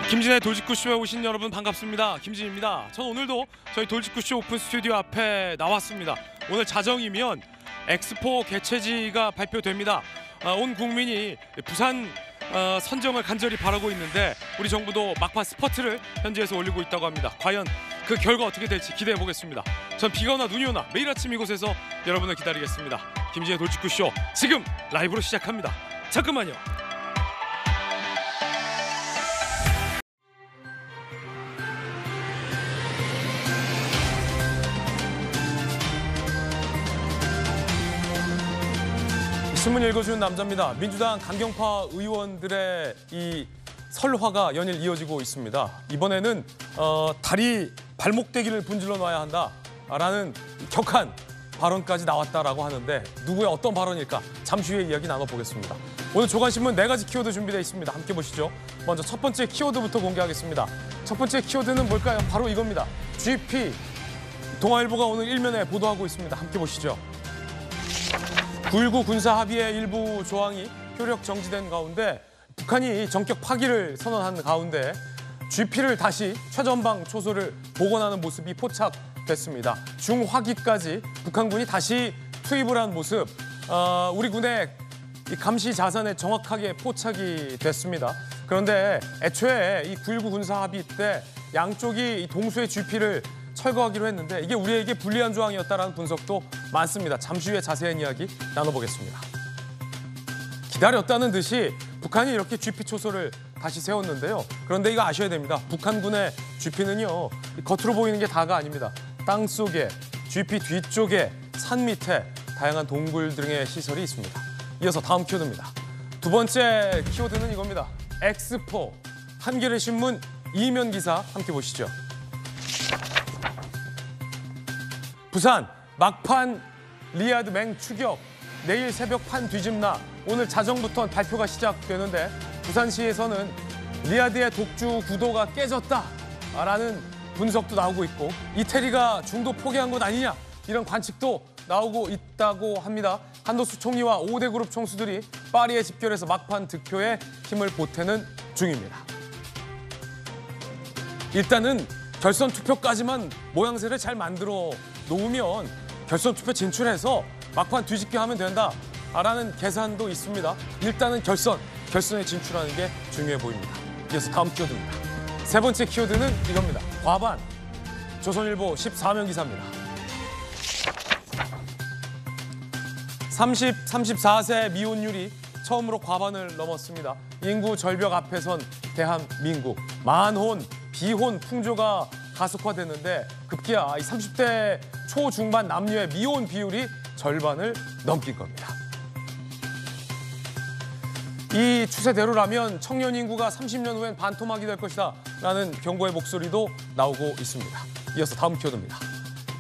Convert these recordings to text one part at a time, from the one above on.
김진의 돌직구쇼에 오신 여러분 반갑습니다. 김진입니다. 전 오늘도 저희 돌직구쇼 오픈 스튜디오 앞에 나왔습니다. 오늘 자정이면 엑스포 개최지가 발표됩니다. 온 국민이 부산 선정을 간절히 바라고 있는데 우리 정부도 막판 스퍼트를 현지에서 올리고 있다고 합니다. 과연 그 결과 어떻게 될지 기대해 보겠습니다. 전 비가 오나 눈이 오나 매일 아침 이곳에서 여러분을 기다리겠습니다. 김진의 돌직구쇼 지금 라이브로 시작합니다. 잠깐만요. 신문 읽어주는 남자입니다. 민주당 강경파 의원들의 이 설화가 연일 이어지고 있습니다. 이번에는 다리 발목대기를 분질러 놔야 한다라는 격한 발언까지 나왔다라고 하는데 누구의 어떤 발언일까? 잠시 후에 이야기 나눠보겠습니다. 오늘 조간신문 4가지 키워드 준비되어 있습니다. 함께 보시죠. 먼저 첫 번째 키워드부터 공개하겠습니다. 첫 번째 키워드는 뭘까요? 바로 이겁니다. GP. 동아일보가 오늘 일면에 보도하고 있습니다. 함께 보시죠. 9.19 군사합의의 일부 조항이 효력 정지된 가운데 북한이 전격 파기를 선언한 가운데 GP를 다시 최전방 초소를 복원하는 모습이 포착됐습니다. 중화기까지 북한군이 다시 투입을 한 모습, 우리 군의 감시 자산에 정확하게 포착이 됐습니다. 그런데 애초에 이 9.19 군사합의 때 양쪽이 동수의 GP를 철거하기로 했는데 이게 우리에게 불리한 조항이었다라는 분석도 많습니다. 잠시 후에 자세한 이야기 나눠보겠습니다. 기다렸다는 듯이 북한이 이렇게 GP 초소를 다시 세웠는데요. 그런데 이거 아셔야 됩니다. 북한군의 GP는요, 겉으로 보이는 게 다가 아닙니다. 땅속에, GP 뒤쪽에, 산 밑에 다양한 동굴 등의 시설이 있습니다. 이어서 다음 키워드입니다. 두 번째 키워드는 이겁니다. 엑스포. 한겨레 신문 이면 기사 함께 보시죠. 부산 막판 리야드 맹 추격, 내일 새벽 판 뒤집나. 오늘 자정부터 발표가 시작되는데 부산시에서는 리야드의 독주 구도가 깨졌다라는 분석도 나오고 있고 이태리가 중도 포기한 것 아니냐 이런 관측도 나오고 있다고 합니다. 한도수 총리와 5대 그룹 총수들이 파리에 집결해서 막판 득표에 힘을 보태는 중입니다. 일단은 결선 투표까지만 모양새를 잘 만들어 놓으면 결선 투표 진출해서 막판 뒤집기 하면 된다라는 계산도 있습니다. 일단은 결선에 진출하는 게 중요해 보입니다. 이어서 다음 키워드입니다. 세 번째 키워드는 이겁니다. 과반. 조선일보 14면 기사입니다. 34세 미혼율이 처음으로 과반을 넘었습니다. 인구 절벽 앞에 선 대한민국. 만혼, 비혼 풍조가 가속화됐는데 급기야 30대 초중반 남녀의 미혼 비율이 절반을 넘길 겁니다. 이 추세대로라면 청년 인구가 30년 후엔 반토막이 될 것이다 라는 경고의 목소리도 나오고 있습니다. 이어서 다음 키워드입니다.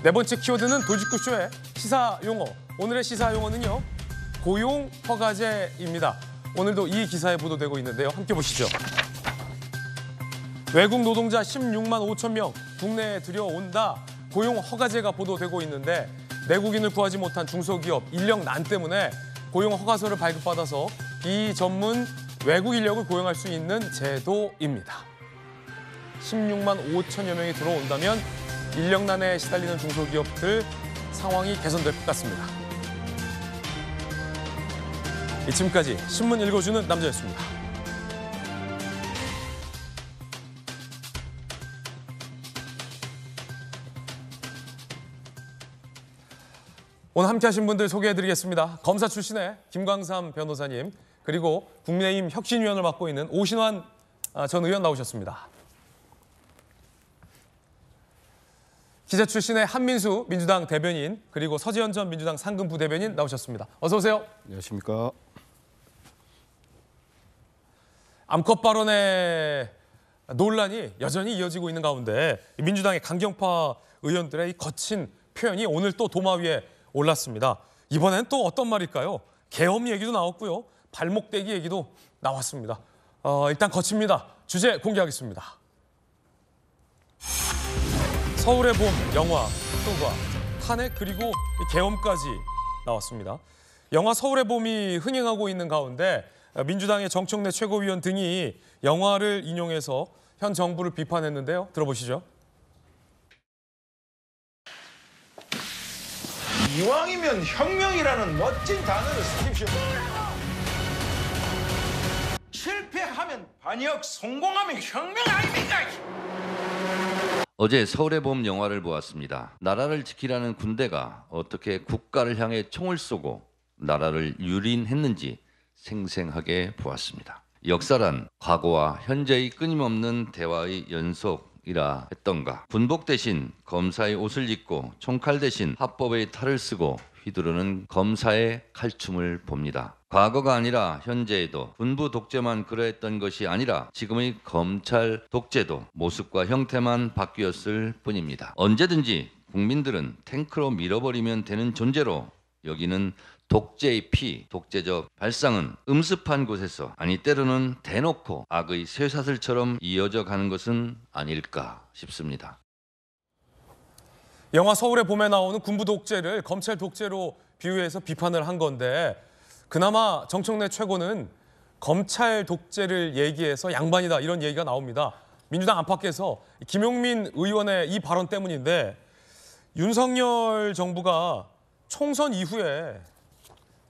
네 번째 키워드는 돌직구쇼의 시사용어. 오늘의 시사용어는요, 고용허가제입니다. 오늘도 이 기사에 보도되고 있는데요. 함께 보시죠. 외국 노동자 16만 5천 명 국내에 들여온다. 고용허가제가 보도되고 있는데 내국인을 구하지 못한 중소기업 인력난 때문에 고용허가서를 발급받아서 비전문 외국 인력을 고용할 수 있는 제도입니다. 16만 5천여 명이 들어온다면 인력난에 시달리는 중소기업들 상황이 개선될 것 같습니다. 이쯤까지 신문 읽어주는 남자였습니다. 오늘 함께하신 분들 소개해드리겠습니다. 검사 출신의 김광삼 변호사님, 그리고 국민의힘 혁신위원을 맡고 있는 오신환 전 의원 나오셨습니다. 기자 출신의 한민수 민주당 대변인, 그리고 서지현 전 민주당 상근 부대변인 나오셨습니다. 어서 오세요. 안녕하십니까. 암컷 발언의 논란이 여전히 이어지고 있는 가운데 민주당의 강경파 의원들의 이 거친 표현이 오늘 또 도마 위에 올랐습니다. 이번엔 또 어떤 말일까요? 계엄 얘기도 나왔고요. 발목대기 얘기도 나왔습니다. 일단 거칩니다. 주제 공개하겠습니다. 서울의 봄, 영화, 흑도가, 탄핵 그리고 계엄까지 나왔습니다. 영화 서울의 봄이 흥행하고 있는 가운데 민주당의 정청래 최고위원 등이 영화를 인용해서 현 정부를 비판했는데요. 들어보시죠. 이왕이면 혁명이라는 멋진 단어를 쓰십시오. 실패하면 반역, 성공하면 혁명 아닙니까? 어제 서울의 봄 영화를 보았습니다. 나라를 지키라는 군대가 어떻게 국가를 향해 총을 쏘고 나라를 유린했는지 생생하게 보았습니다. 역사란 과거와 현재의 끊임없는 대화의 연속이라 했던가. 군복 대신 검사의 옷을 입고 총칼 대신 합법의 탈을 쓰고 휘두르는 검사의 칼춤을 봅니다. 과거가 아니라 현재에도 군부 독재만 그러했던 것이 아니라 지금의 검찰 독재도 모습과 형태만 바뀌었을 뿐입니다. 언제든지 국민들은 탱크로 밀어버리면 되는 존재로 여기는 독재의 피, 독재적 발상은 음습한 곳에서, 아니 때로는 대놓고 악의 쇠사슬처럼 이어져 가는 것은 아닐까 싶습니다. 영화 서울의 봄에 나오는 군부 독재를 검찰 독재로 비유해서 비판을 한 건데, 그나마 정청래 최고는 검찰 독재를 얘기해서 양반이다 이런 얘기가 나옵니다. 민주당 안팎에서 김용민 의원의 이 발언 때문인데, 윤석열 정부가 총선 이후에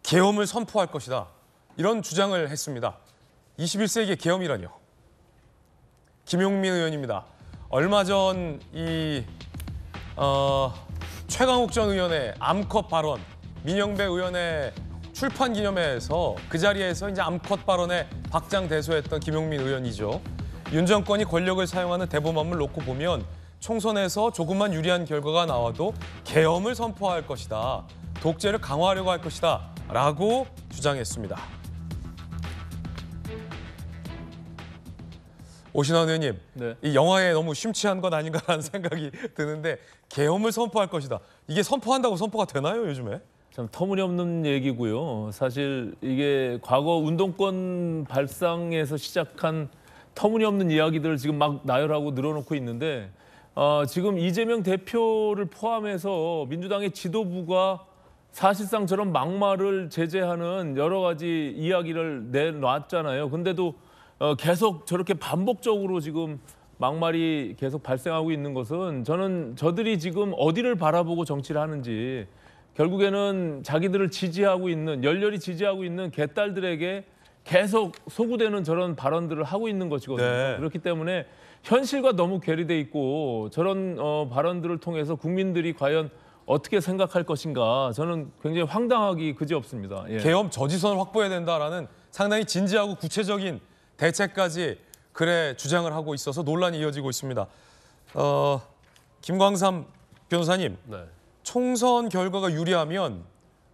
계엄을 선포할 것이다 이런 주장을 했습니다. 21세기의 계엄이라뇨. 김용민 의원입니다. 얼마 전 최강욱 전 의원의 암컷 발언, 민영배 의원의 출판 기념회에서 그 자리에서 이제 암컷 발언에 박장대소했던 김용민 의원이죠. 윤 정권이 권력을 사용하는 대범함을 놓고 보면 총선에서 조금만 유리한 결과가 나와도 계엄을 선포할 것이다. 독재를 강화하려고 할 것이다. 라고 주장했습니다. 오신환 의원님, 네. 이 영화에 너무 심취한 것 아닌가라는 생각이 드는데, 계엄을 선포할 것이다. 이게 선포한다고 선포가 되나요, 요즘에? 참 터무니없는 얘기고요. 사실 이게 과거 운동권 발상에서 시작한 터무니없는 이야기들을 지금 막 나열하고 늘어놓고 있는데, 지금 이재명 대표를 포함해서 민주당의 지도부가 사실상 저런 막말을 제재하는 여러 가지 이야기를 내놨잖아요. 근데도 계속 저렇게 반복적으로 지금 막말이 계속 발생하고 있는 것은, 저는 저들이 지금 어디를 바라보고 정치를 하는지, 결국에는 자기들을 지지하고 있는, 열렬히 지지하고 있는 개딸들에게 계속 소구되는 저런 발언들을 하고 있는 것이거든요. 네. 그렇기 때문에 현실과 너무 괴리돼 있고, 저런 발언들을 통해서 국민들이 과연 어떻게 생각할 것인가, 저는 굉장히 황당하기 그지없습니다. 예. 계엄 저지선을 확보해야 된다라는 상당히 진지하고 구체적인 대책까지 주장을 하고 있어서 논란이 이어지고 있습니다. 김광삼 변호사님, 네. 총선 결과가 유리하면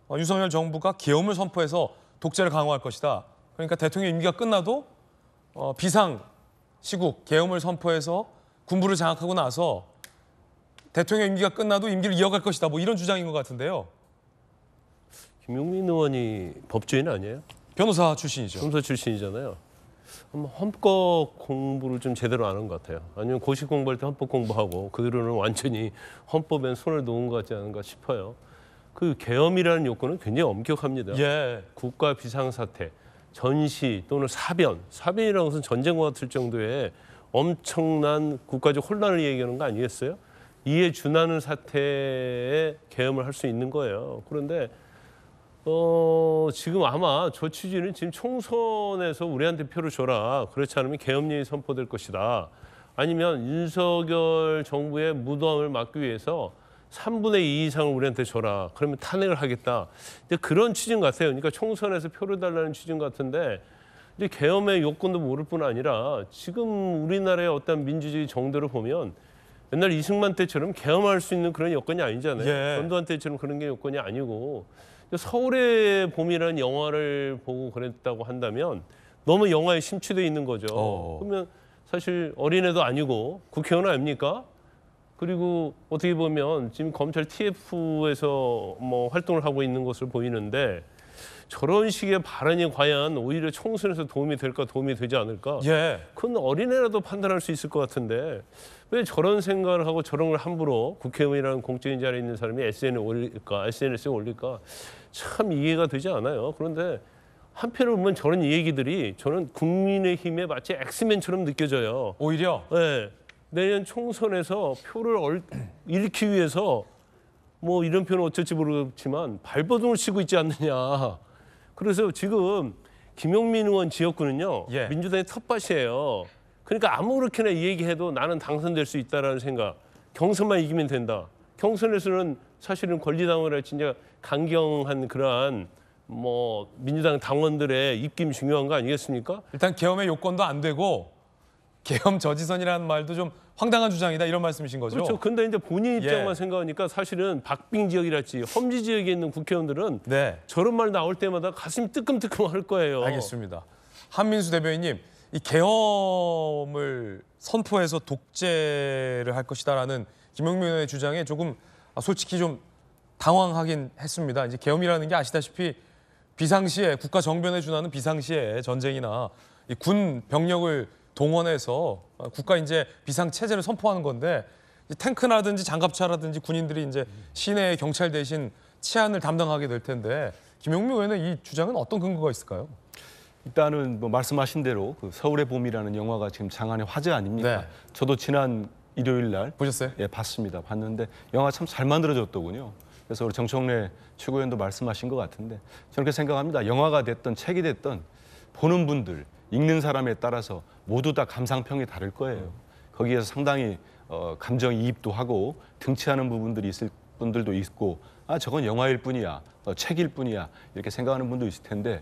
윤석열 정부가 계엄을 선포해서 독재를 강화할 것이다. 그러니까 대통령 임기가 끝나도 비상 시국 계엄을 선포해서 군부를 장악하고 나서 대통령 임기가 끝나도 임기를 이어갈 것이다. 뭐 이런 주장인 것 같은데요. 김용민 의원이 법조인 아니에요? 변호사 출신이죠. 검사 출신이잖아요. 헌법 공부를 좀 제대로 안 한 것 같아요. 아니면 고시 공부할 때 헌법 공부하고 그대로는 완전히 헌법에 손을 놓은 것 같지 않은가 싶어요. 그 계엄이라는 요건은 굉장히 엄격합니다. 예. 국가 비상사태, 전시 또는 사변이라는 것은 전쟁과 같을 정도의 엄청난 국가적 혼란을 얘기하는 거 아니겠어요? 이에 준하는 사태에 계엄을 할 수 있는 거예요. 그런데 지금 아마 저 취지는 지금 총선에서 우리한테 표를 줘라. 그렇지 않으면 계엄령이 선포될 것이다. 아니면 윤석열 정부의 무도함을 막기 위해서 3분의 2 이상을 우리한테 줘라. 그러면 탄핵을 하겠다. 이제 그런 취지인 것 같아요. 그러니까 총선에서 표를 달라는 취지인 것 같은데, 이제 계엄의 요건도 모를 뿐 아니라 지금 우리나라의 어떤 민주주의 정도를 보면 옛날 이승만 때처럼 계엄할 수 있는 그런 여건이 아니잖아요. 예. 전두환 때처럼 그런 게 요건이 아니고, 서울의 봄이라는 영화를 보고 그랬다고 한다면 너무 영화에 심취돼 있는 거죠. 그러면 사실 어린애도 아니고 국회의원 아닙니까? 그리고 어떻게 보면 지금 검찰 TF에서 뭐 활동을 하고 있는 것으로 보이는데, 저런 식의 발언이 과연 오히려 총선에서 도움이 될까, 도움이 되지 않을까? 예. 그건 어린애라도 판단할 수 있을 것 같은데 왜 저런 생각을 하고 저런 걸 함부로 국회의원이라는 공적인 자리에 있는 사람이 SNS에 올릴까 참 이해가 되지 않아요. 그런데 한편으로 보면 저런 얘기들이 저는 국민의힘에 마치 엑스맨처럼 느껴져요. 오히려 네. 내년 총선에서 표를 잃기 위해서 뭐 이런 표현은 어쩔지 모르겠지만 발버둥을 치고 있지 않느냐. 그래서 지금 김용민 의원 지역구는요. 예. 민주당의 텃밭이에요. 그러니까 아무렇게나 이 얘기해도 나는 당선될 수 있다라는 생각. 경선만 이기면 된다. 경선에서는 사실은 권리당원이라 진짜 강경한 그러한 뭐 민주당 당원들의 입김 중요한 거 아니겠습니까? 일단 계엄의 요건도 안 되고 계엄 저지선이라는 말도 좀 황당한 주장이다 이런 말씀이신 거죠? 그렇죠. 근데 이제 본인 입장만 예. 생각하니까 사실은 박빙 지역이랄지 험지 지역에 있는 국회의원들은 네. 저런 말 나올 때마다 가슴이 뜨끔뜨끔 할 거예요. 알겠습니다. 한민수 대변인님, 이 계엄을 선포해서 독재를 할 것이다라는 김용민 의원의 주장에 조금 솔직히 좀 당황하긴 했습니다. 이제 계엄이라는 게 아시다시피 비상시에 국가 정변에 준하는 비상시에 전쟁이나 이 군 병력을 동원해서 국가 이제 비상 체제를 선포하는 건데 이제 탱크라든지 장갑차라든지 군인들이 이제 시내 경찰 대신 치안을 담당하게 될 텐데 김용민 의원의 이 주장은 어떤 근거가 있을까요? 일단은 뭐 말씀하신 대로 그 서울의 봄이라는 영화가 지금 장안의 화제 아닙니까? 네. 저도 지난 일요일 날 보셨어요? 예, 봤습니다. 봤는데 영화 참 잘 만들어졌더군요. 그래서 우리 정청래 최고위원도 말씀하신 것 같은데 저는 그렇게 생각합니다. 영화가 됐든 책이 됐든 보는 분들, 읽는 사람에 따라서 모두 다 감상평이 다를 거예요. 거기에서 상당히 감정이입도 하고 등치하는 부분들이 있을 분들도 있고 아 저건 영화일 뿐이야, 책일 뿐이야 이렇게 생각하는 분도 있을 텐데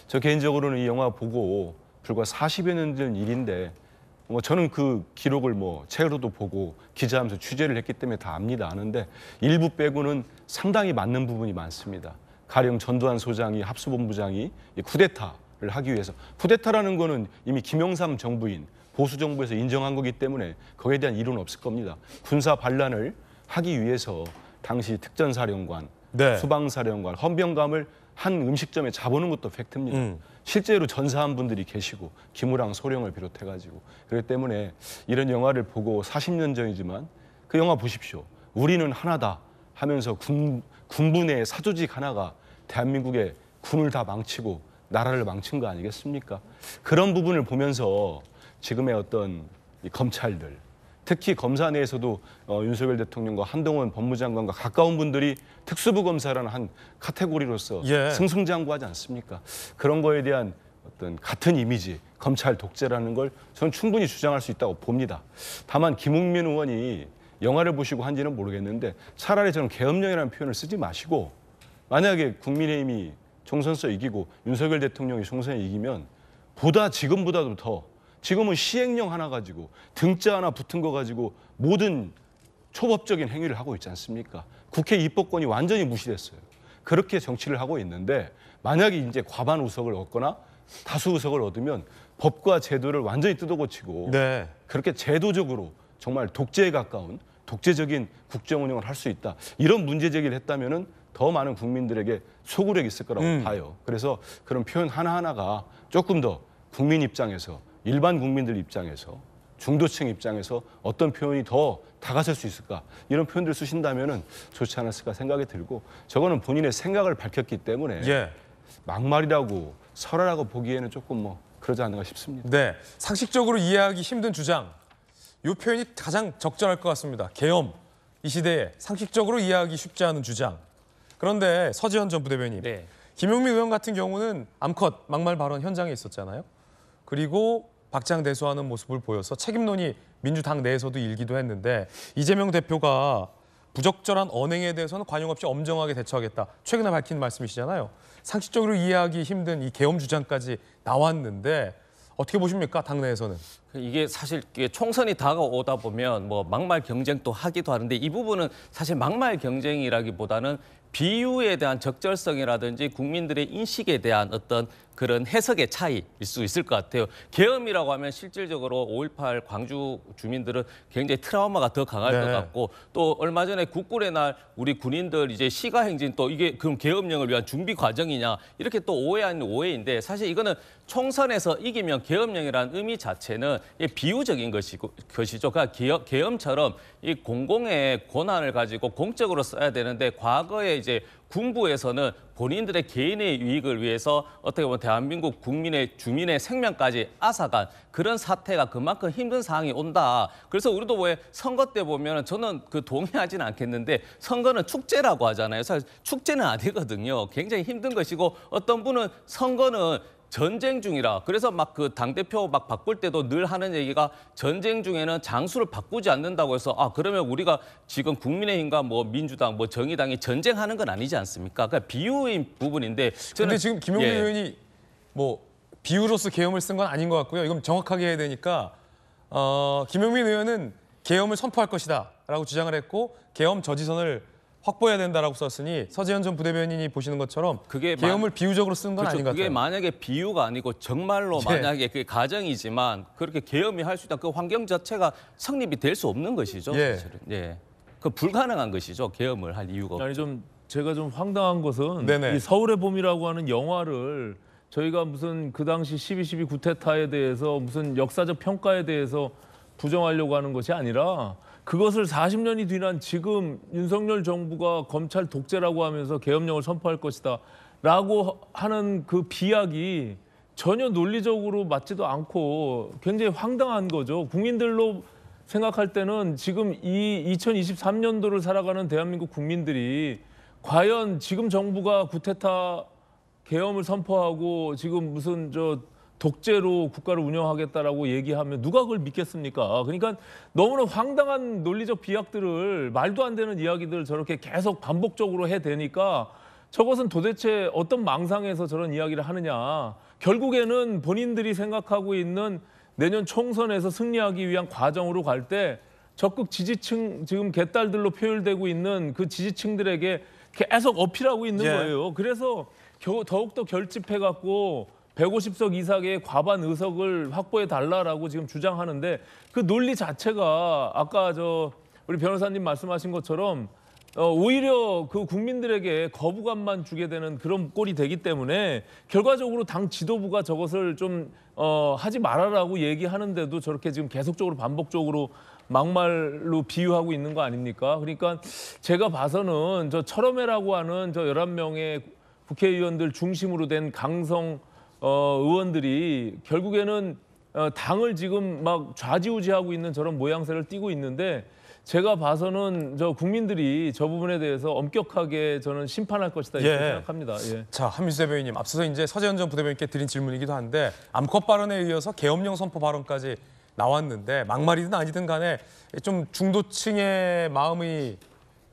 저 개인적으로는 이 영화 보고 불과 40여 년 전 일인데 뭐 저는 그 기록을 뭐 책으로도 보고 기자하면서 취재를 했기 때문에 다 압니다. 아는데 일부 빼고는 상당히 맞는 부분이 많습니다. 가령 전두환 소장이 합수본부장이 이 쿠데타를 하기 위해서 쿠데타라는 거는 이미 김영삼 정부인 보수 정부에서 인정한 거기 때문에 거기에 대한 이론은 없을 겁니다. 군사 반란을 하기 위해서 당시 특전사령관, 네. 수방사령관, 헌병감을 한 음식점에 잡아놓은 것도 팩트입니다. 실제로 전사한 분들이 계시고 김우랑 소령을 비롯해가지고 그렇기 때문에 이런 영화를 보고 40년 전이지만 그 영화 보십시오. 우리는 하나다 하면서 군부 내 사조직 하나가 대한민국의 군을 다 망치고 나라를 망친 거 아니겠습니까? 그런 부분을 보면서 지금의 어떤 이 검찰들 특히 검사 내에서도 윤석열 대통령과 한동훈 법무장관과 가까운 분들이 특수부 검사라는 한 카테고리로서 예. 승승장구하지 않습니까? 그런 거에 대한 어떤 같은 이미지, 검찰 독재라는 걸 저는 충분히 주장할 수 있다고 봅니다. 다만 김웅민 의원이 영화를 보시고 한지는 모르겠는데 차라리 저는 계엄령이라는 표현을 쓰지 마시고 만약에 국민의힘이 총선에서 이기고 윤석열 대통령이 총선에 이기면 보다 지금보다도 더 지금은 시행령 하나 가지고 등자 하나 붙은 거 가지고 모든 초법적인 행위를 하고 있지 않습니까? 국회 입법권이 완전히 무시됐어요. 그렇게 정치를 하고 있는데 만약에 이제 과반 의석을 얻거나 다수 의석을 얻으면 법과 제도를 완전히 뜯어고치고 네. 그렇게 제도적으로 정말 독재에 가까운 독재적인 국정 운영을 할 수 있다. 이런 문제 제기를 했다면은 더 많은 국민들에게 소구력이 있을 거라고 봐요. 그래서 그런 표현 하나하나가 조금 더 국민 입장에서 일반 국민들 입장에서 중도층 입장에서 어떤 표현이 더 다가설 수 있을까 이런 표현들을 쓰신다면은 좋지 않았을까 생각이 들고 저거는 본인의 생각을 밝혔기 때문에 예. 막말이라고 설화라고 보기에는 조금 뭐 그러지 않는가 싶습니다. 네. 상식적으로 이해하기 힘든 주장. 이 표현이 가장 적절할 것 같습니다. 계엄. 이 시대에 상식적으로 이해하기 쉽지 않은 주장. 그런데 서지현 전 부대변인. 네. 김용민 의원 같은 경우는 암컷 막말 발언 현장에 있었잖아요. 그리고 박장대소하는 모습을 보여서 책임론이 민주당 내에서도 일기도 했는데 이재명 대표가 부적절한 언행에 대해서는 관용 없이 엄정하게 대처하겠다. 최근에 밝힌 말씀이시잖아요. 상식적으로 이해하기 힘든 이 계엄 주장까지 나왔는데 어떻게 보십니까? 당내에서는. 이게 사실 총선이 다가오다 보면 뭐 막말 경쟁도 하기도 하는데 이 부분은 사실 막말 경쟁이라기보다는 비유에 대한 적절성이라든지 국민들의 인식에 대한 어떤 그런 해석의 차이일 수 있을 것 같아요. 계엄이라고 하면 실질적으로 5.18 광주 주민들은 굉장히 트라우마가 더 강할 네. 것 같고 또 얼마 전에 국군의 날 우리 군인들 이제 시가행진 또 이게 그럼 계엄령을 위한 준비 과정이냐 이렇게 또 오해 아닌 오해인데 사실 이거는 총선에서 이기면 계엄령이라는 의미 자체는 비유적인 것이죠. 그러니까 계엄처럼 이 공공의 권한을 가지고 공적으로 써야 되는데 과거에 이제 군부에서는 본인들의 개인의 이익을 위해서 어떻게 보면 대한민국 국민의 주민의 생명까지 앗아간 그런 사태가 그만큼 힘든 상황이 온다. 그래서 우리도 왜 선거 때 보면 저는 동의하지는 않겠는데 선거는 축제라고 하잖아요. 사실 축제는 아니거든요. 굉장히 힘든 것이고 어떤 분은 선거는 전쟁 중이라 그래서 막 당대표 막 바꿀 때도 늘 하는 얘기가 전쟁 중에는 장수를 바꾸지 않는다고 해서 그러면 우리가 지금 국민의힘과 뭐 민주당 뭐 정의당이 전쟁하는 건 아니지 않습니까? 그러니까 비유인 부분인데 저는 근데 지금 김용민 의원이 뭐 비유로서 계엄을 쓴 건 아닌 것 같고요. 이건 정확하게 해야 되니까 김용민 의원은 계엄을 선포할 것이다라고 주장을 했고 계엄 저지선을 확보해야 된다라고 썼으니 서재현 전 부대변인이 보시는 것처럼 계엄을 비유적으로 쓴 건 아닌 것 같아요. 그게 만약에 비유가 아니고 정말로 만약에 그게 가정이지만 그렇게 계엄이 할 수 있다. 그 환경 자체가 성립이 될 수 없는 것이죠. 사실은. 그 불가능한 것이죠. 계엄을 할 이유가 없죠. 아니 제가 좀 황당한 것은 네네. 이 서울의 봄이라고 하는 영화를 저희가 무슨 그 당시 12.12 쿠데타에 대해서 무슨 역사적 평가에 대해서 부정하려고 하는 것이 아니라 그것을 40년이 뒤난 지금 윤석열 정부가 검찰 독재라고 하면서 계엄령을 선포할 것이다 라고 하는 그 비약이 전혀 논리적으로 맞지도 않고 굉장히 황당한 거죠. 국민들로 생각할 때는 지금 이 2023년도를 살아가는 대한민국 국민들이 과연 지금 정부가 쿠데타 계엄을 선포하고 지금 무슨 독재로 국가를 운영하겠다라고 얘기하면 누가 그걸 믿겠습니까? 그러니까 너무나 황당한 논리적 비약들을 말도 안 되는 이야기들을 저렇게 계속 반복적으로 해대니까 저것은 도대체 어떤 망상에서 저런 이야기를 하느냐. 결국에는 본인들이 생각하고 있는 내년 총선에서 승리하기 위한 과정으로 갈 때 적극 지지층 지금 개딸들로 표현되고 있는 그 지지층들에게 계속 어필하고 있는 거예요. 그래서 더욱더 결집해갖고 150석 이상의 과반 의석을 확보해 달라라고 지금 주장하는데 그 논리 자체가 아까 우리 변호사님 말씀하신 것처럼 오히려 그 국민들에게 거부감만 주게 되는 그런 꼴이 되기 때문에 결과적으로 당 지도부가 저것을 좀 하지 말아라고 얘기하는데도 저렇게 지금 계속적으로 반복적으로 막말로 비유하고 있는 거 아닙니까? 그러니까 제가 봐서는 철험회라고 하는 11명의 국회의원들 중심으로 된 강성 의원들이 결국에는 당을 지금 막 좌지우지하고 있는 저런 모양새를 띠고 있는데 제가 봐서는 국민들이 저 부분에 대해서 엄격하게 저는 심판할 것이다 이렇게 생각합니다. 자, 한민수 대변인님, 앞서서 이제 서재현 전 부대변인께 드린 질문이기도 한데 암컷 발언에 이어서 계엄령 선포 발언까지 나왔는데 막말이든 아니든 간에 좀 중도층의 마음이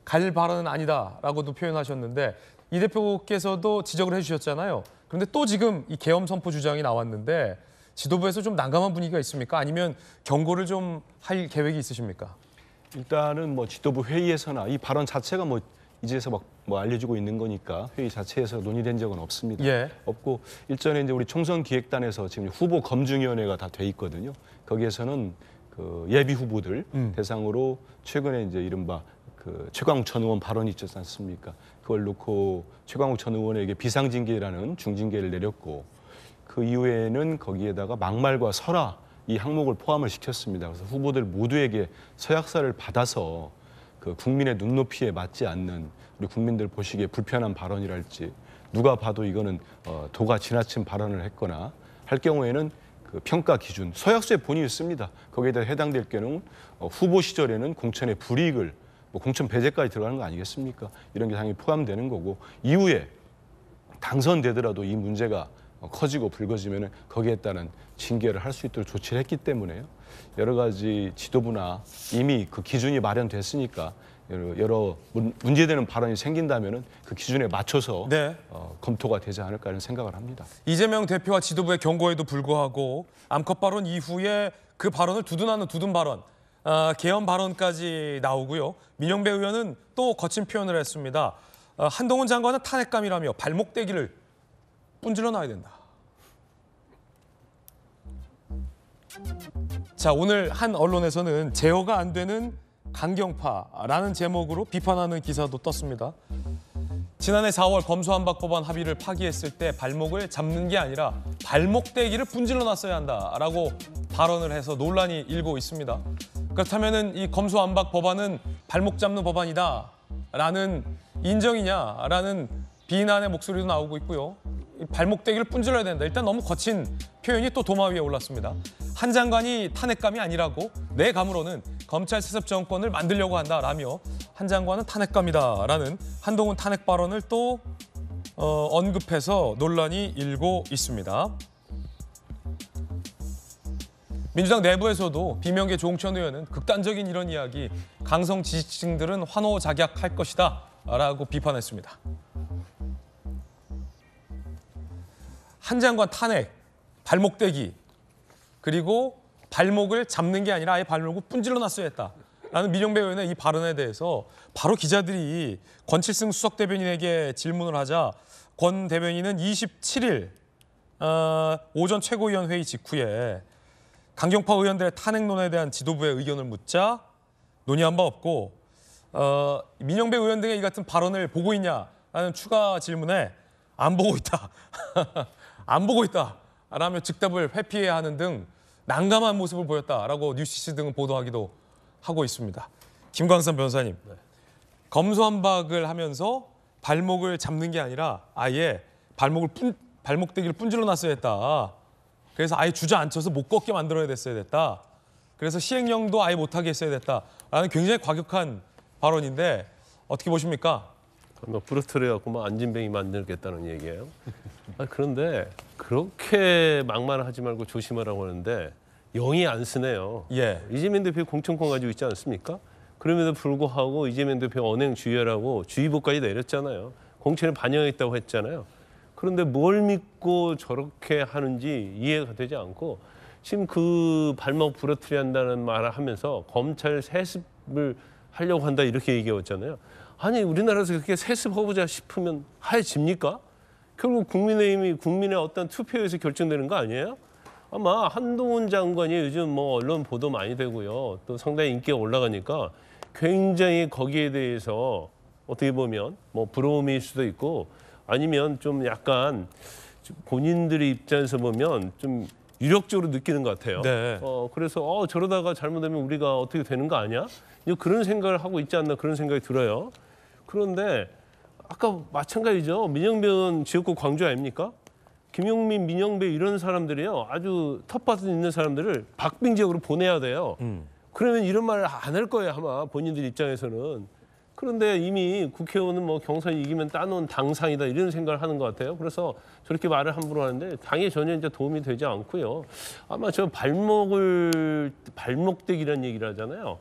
갈 발언은 아니다라고도 표현하셨는데 이 대표께서도 지적을 해주셨잖아요. 그런데 또 지금 이 계엄 선포 주장이 나왔는데 지도부에서 좀 난감한 분위기가 있습니까? 아니면 경고를 좀 할 계획이 있으십니까? 일단은 뭐 지도부 회의에서나 이 발언 자체가 뭐 이제서 뭐 알려지고 있는 거니까 회의 자체에서 논의된 적은 없습니다. 없고 일전에 이제 우리 총선 기획단에서 지금 후보 검증위원회가 다 돼 있거든요. 거기에서는 그 예비 후보들 대상으로 최근에 이제 이른바 그 최광욱 전 의원 발언이 있지 않습니까? 그걸 놓고 최광욱 전 의원에게 비상징계라는 중징계를 내렸고 그 이후에는 거기에다가 막말과 설화 이 항목을 포함을 시켰습니다. 그래서 후보들 모두에게 서약서를 받아서 그 국민의 눈높이에 맞지 않는 우리 국민들 보시기에 불편한 발언이랄지 누가 봐도 이거는 도가 지나친 발언을 했거나 할 경우에는 그 평가 기준 서약서에 본인이 있습니다. 거기에 대해 해당될 경우는 후보 시절에는 공천의 불이익을 뭐 공천 배제까지 들어가는 거 아니겠습니까? 이런 게 당연히 포함되는 거고 이후에 당선되더라도 이 문제가 커지고 불거지면 거기에 따른 징계를 할 수 있도록 조치를 했기 때문에요. 여러 가지 지도부나 이미 그 기준이 마련됐으니까 여러 문제되는 발언이 생긴다면 그 기준에 맞춰서 검토가 되지 않을까 하는 생각을 합니다. 이재명 대표와 지도부의 경고에도 불구하고 암컷 발언 이후에 그 발언을 두둔하는 두둔 발언, 계엄 발언까지 나오고요. 민영배 의원은 또 거친 표현을 했습니다. 한동훈 장관은 탄핵감이라며 발목대기를 분질러 놔야 된다. 자, 오늘 한 언론에서는 제어가 안 되는 강경파라는 제목으로 비판하는 기사도 떴습니다. 지난해 4월 검수완박 법안 합의를 파기했을 때 발목을 잡는 게 아니라 발목대기를 분질러 놨어야 한다라고 발언을 해서 논란이 일고 있습니다. 그렇다면은 이 검수완박 법안은 발목 잡는 법안이다라는 인정이냐라는 비난의 목소리도 나오고 있고요. 이 발목대기를 분질러야 된다. 일단 너무 거친 표현이 또 도마 위에 올랐습니다. 한 장관이 탄핵감이 아니라고 내 감으로는 검찰 세습 정권을 만들려고 한다라며 한 장관은 탄핵감이다라는 한동훈 탄핵 발언을 또 언급해서 논란이 일고 있습니다. 민주당 내부에서도 비명계 조홍천 의원은 극단적인 이런 이야기 강성 지지층들은 환호작약할 것이다 라고 비판했습니다. 한 장관 탄핵, 발목대기, 그리고 발목을 잡는 게 아니라 아예 발목을 분질러 놨어야 했다라는 민영배 의원의 이 발언에 대해서 바로 기자들이 권칠승 수석대변인에게 질문을 하자 권 대변인은 27일 오전 최고위원 회의 직후에 강경파 의원들의 탄핵론에 대한 지도부의 의견을 묻자 논의한 바 없고 민영배 의원 등의 이 같은 발언을 보고 있냐라는 추가 질문에 안 보고 있다. 안 보고 있다. 라며 즉답을 회피해야 하는 등 난감한 모습을 보였다라고 뉴시스 등은 보도하기도 하고 있습니다. 김광선 변호사님, 검수완박을 하면서 발목을 잡는 게 아니라 아예 발목대기를 분질러 놨어야 했다. 그래서 아예 주저앉혀서 못 걷게 만들어야 됐어야 됐다. 그래서 시행령도 아예 못하게 했어야 됐다라는 굉장히 과격한 발언인데 어떻게 보십니까? 부러뜨려갖고 뭐 안진뱅이 만들겠다는 얘기예요. 그런데 그렇게 막말을 하지 말고 조심하라고 하는데 영이 안 쓰네요. 예. 이재명 대표 공천권 가지고 있지 않습니까? 그럼에도 불구하고 이재명 대표 언행 주의하라고 주의보까지 내렸잖아요. 공천에 반영했다고 했잖아요. 그런데 뭘 믿고 저렇게 하는지 이해가 되지 않고 지금 그 발목 부러뜨려 한다는 말을 하면서 검찰 세습을 하려고 한다 이렇게 얘기했잖아요. 아니 우리나라에서 그렇게 세습하고자 싶으면 하해집니까? 결국 국민의힘이 국민의 어떤 투표에서 결정되는 거 아니에요? 아마 한동훈 장관이 요즘 뭐 언론 보도 많이 되고요. 또 상당히 인기가 올라가니까 굉장히 거기에 대해서 어떻게 보면 뭐 부러움일 수도 있고 아니면 좀 약간 본인들의 입장에서 보면 좀 유력적으로 느끼는 것 같아요. 네. 그래서 저러다가 잘못되면 우리가 어떻게 되는 거 아니야? 그런 생각을 하고 있지 않나 그런 생각이 들어요. 그런데 아까 마찬가지죠. 민영배 의원 지역구 광주 아닙니까? 김용민, 민영배 이런 사람들이요. 아주 텃밭에 있는 사람들을 박빙 지역으로 보내야 돼요. 그러면 이런 말을 안 할 거예요. 아마 본인들 입장에서는. 그런데 이미 국회의원은 뭐 경선 이기면 따놓은 당상이다 이런 생각을 하는 것 같아요. 그래서 저렇게 말을 함부로 하는데 당에 전혀 이제 도움이 되지 않고요. 아마 저 발목대기라는 얘기를 하잖아요.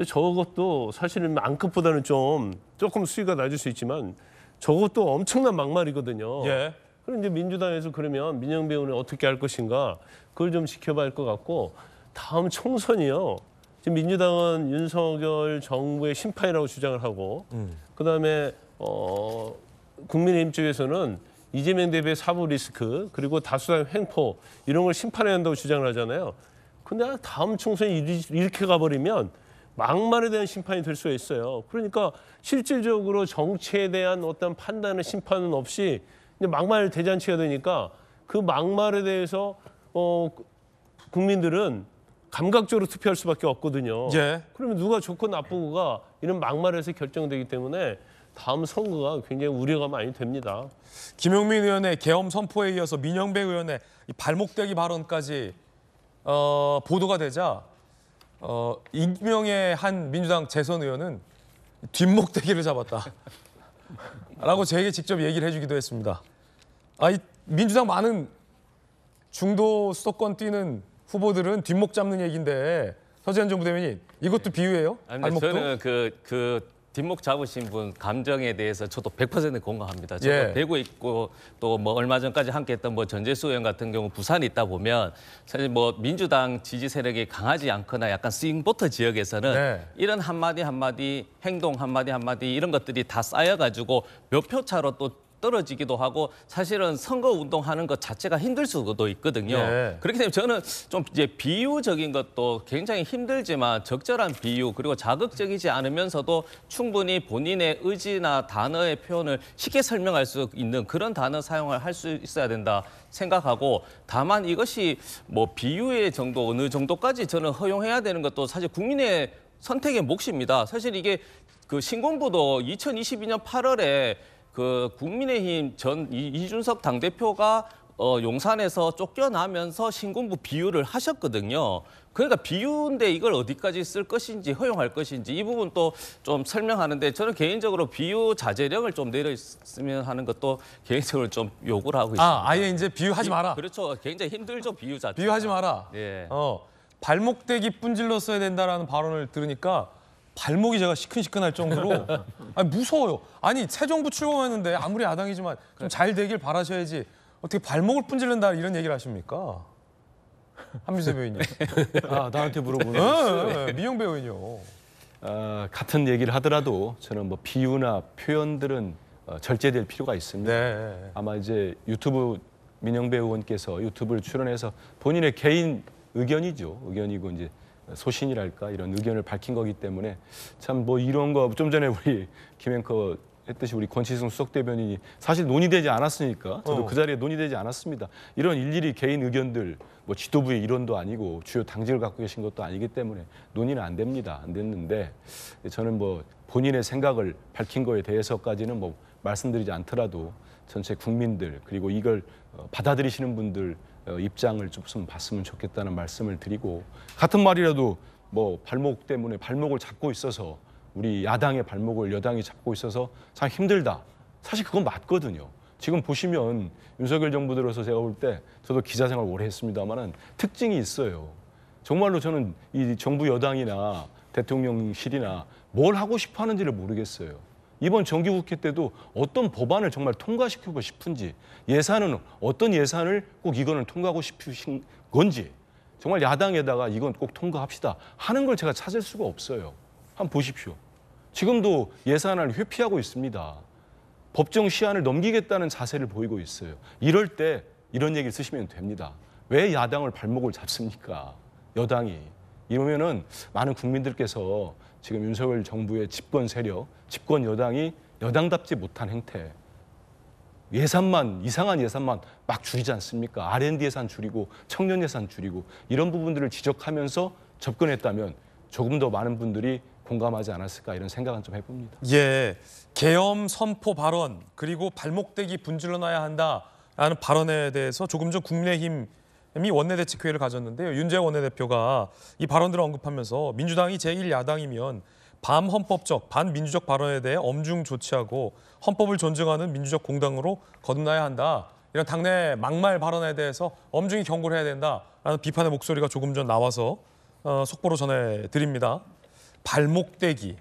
저것도 사실은 앙컷보다는 조금 수위가 낮을 수 있지만 저것도 엄청난 막말이거든요. 예. 그럼 이제 민주당에서 그러면 민영배 의원은 어떻게 할 것인가 그걸 좀 지켜봐야 할 것 같고 다음 총선이요. 지금 민주당은 윤석열 정부의 심판이라고 주장을 하고 그다음에 국민의힘 쪽에서는 이재명 대표의 사법 리스크 그리고 다수당 횡포 이런 걸 심판해야 한다고 주장을 하잖아요. 근데 다음 총선이 이렇게 가버리면 막말에 대한 심판이 될 수가 있어요. 그러니까 실질적으로 정치에 대한 어떤 판단의 심판은 없이 막말 대잔치가 되니까 그 막말에 대해서 국민들은 감각적으로 투표할 수밖에 없거든요. 예. 그러면 누가 좋고 나쁘고가 이런 막말에서 결정되기 때문에 다음 선거가 굉장히 우려가 많이 됩니다. 김용민 의원의 계엄 선포에 이어서 민영배 의원의 이 발목대기 발언까지 보도가 되자 익명의 한 민주당 재선 의원은 뒷목대기를 잡았다. 라고 저에게 직접 얘기를 해주기도 했습니다. 이 민주당 많은 중도 수도권 뛰는 후보들은 뒷목 잡는 얘기인데 서지현 정부대변인 이것도 비유예요? 아니, 저는 그 뒷목 잡으신 분 감정에 대해서 저도 100% 공감합니다. 저도 예. 대구 있고 또 뭐 얼마 전까지 함께했던 뭐 전재수 의원 같은 경우 부산에 있다 보면 사실 뭐 민주당 지지 세력이 강하지 않거나 약간 스윙보터 지역에서는 네. 이런 한마디 행동 한마디 이런 것들이 다 쌓여가지고 몇 표 차로 또 떨어지기도 하고 사실은 선거 운동하는 것 자체가 힘들 수도 있거든요. 네. 그렇기 때문에 저는 좀 이제 비유적인 것도 굉장히 힘들지만 적절한 비유 그리고 자극적이지 않으면서도 충분히 본인의 의지나 단어의 표현을 쉽게 설명할 수 있는 그런 단어 사용을 할 수 있어야 된다 생각하고 다만 이것이 뭐 비유의 정도 어느 정도까지 저는 허용해야 되는 것도 사실 국민의 선택의 몫입니다. 사실 이게 그 신군부도 2022년 8월에 그 국민의힘 전 이준석 당대표가 용산에서 쫓겨나면서 신군부 비유를 하셨거든요. 그러니까 비유인데 이걸 어디까지 쓸 것인지 허용할 것인지 이 부분 또 좀 설명하는데 저는 개인적으로 비유 자제령을 좀 내렸으면 하는 것도 개인적으로 좀 요구를 하고 있습니다. 아예 이제 비유하지 마라. 그렇죠. 굉장히 힘들죠, 비유 자체. 비유하지 마라. 예. 발목대기 분질러 써야 된다라는 발언을 들으니까 발목이 제가 시큰시큰할 정도로 아니, 무서워요. 아니 새 정부 출범했는데 아무리 야당이지만 좀 잘 되길 바라셔야지 어떻게 발목을 분질른다 이런 얘기를 하십니까? 한민세 배우님. 나한테 물어보는 네, 미용 배우님요. 같은 얘기를 하더라도 저는 뭐 비유나 표현들은 절제될 필요가 있습니다. 네. 아마 이제 유튜브 민영배 의원께서 유튜브를 출연해서 본인의 개인 의견이고 이제 소신이랄까 이런 의견을 밝힌 거기 때문에 참 뭐 이런 거 좀 전에 우리 김앵커 했듯이 우리 권치승 수석 대변인이 사실 논의되지 않았으니까 저도 그 자리에 논의되지 않았습니다. 이런 일일이 개인 의견들 뭐 지도부의 일원도 아니고 주요 당직을 갖고 계신 것도 아니기 때문에 논의는 안 됩니다. 안 됐는데 저는 뭐 본인의 생각을 밝힌 거에 대해서까지는 뭐 말씀드리지 않더라도 전체 국민들 그리고 이걸 받아들이시는 분들 입장을 좀 봤으면 좋겠다는 말씀을 드리고 같은 말이라도 뭐 발목 때문에 발목을 잡고 있어서 우리 야당의 발목을 여당이 잡고 있어서 참 힘들다. 사실 그건 맞거든요. 지금 보시면 윤석열 정부 들어서 제가 볼 때 저도 기자 생활 오래 했습니다만은 특징이 있어요. 정말로 저는 이 정부 여당이나 대통령실이나 뭘 하고 싶어 하는지를 모르겠어요. 이번 정기국회 때도 어떤 법안을 정말 통과시키고 싶은지 예산은 어떤 예산을 꼭 이거는 통과하고 싶으신 건지 정말 야당에다가 이건 꼭 통과합시다 하는 걸 제가 찾을 수가 없어요. 한번 보십시오. 지금도 예산안을 회피하고 있습니다. 법정 시한을 넘기겠다는 자세를 보이고 있어요. 이럴 때 이런 얘기 쓰시면 됩니다. 왜 야당을 발목을 잡습니까? 여당이. 이러면은 많은 국민들께서 지금 윤석열 정부의 집권 세력, 집권 여당이 여당답지 못한 행태, 예산만 이상한 예산만 막 줄이지 않습니까? R&D 예산 줄이고 청년 예산 줄이고 이런 부분들을 지적하면서 접근했다면 조금 더 많은 분들이 공감하지 않았을까 이런 생각은 좀 해봅니다. 예, 계엄 선포 발언 그리고 발목대기 분질러 놔야 한다라는 발언에 대해서 조금 전 국민의힘이 원내대책회의를 가졌는데요. 윤재호 원내대표가 이 발언들을 언급하면서 민주당이 제1야당이면 반헌법적, 반민주적 발언에 대해 엄중 조치하고 헌법을 존중하는 민주적 공당으로 거듭나야 한다. 이런 당내 막말 발언에 대해서 엄중히 경고를 해야 된다라는 비판의 목소리가 조금 전 나와서 속보로 전해드립니다. 발목대기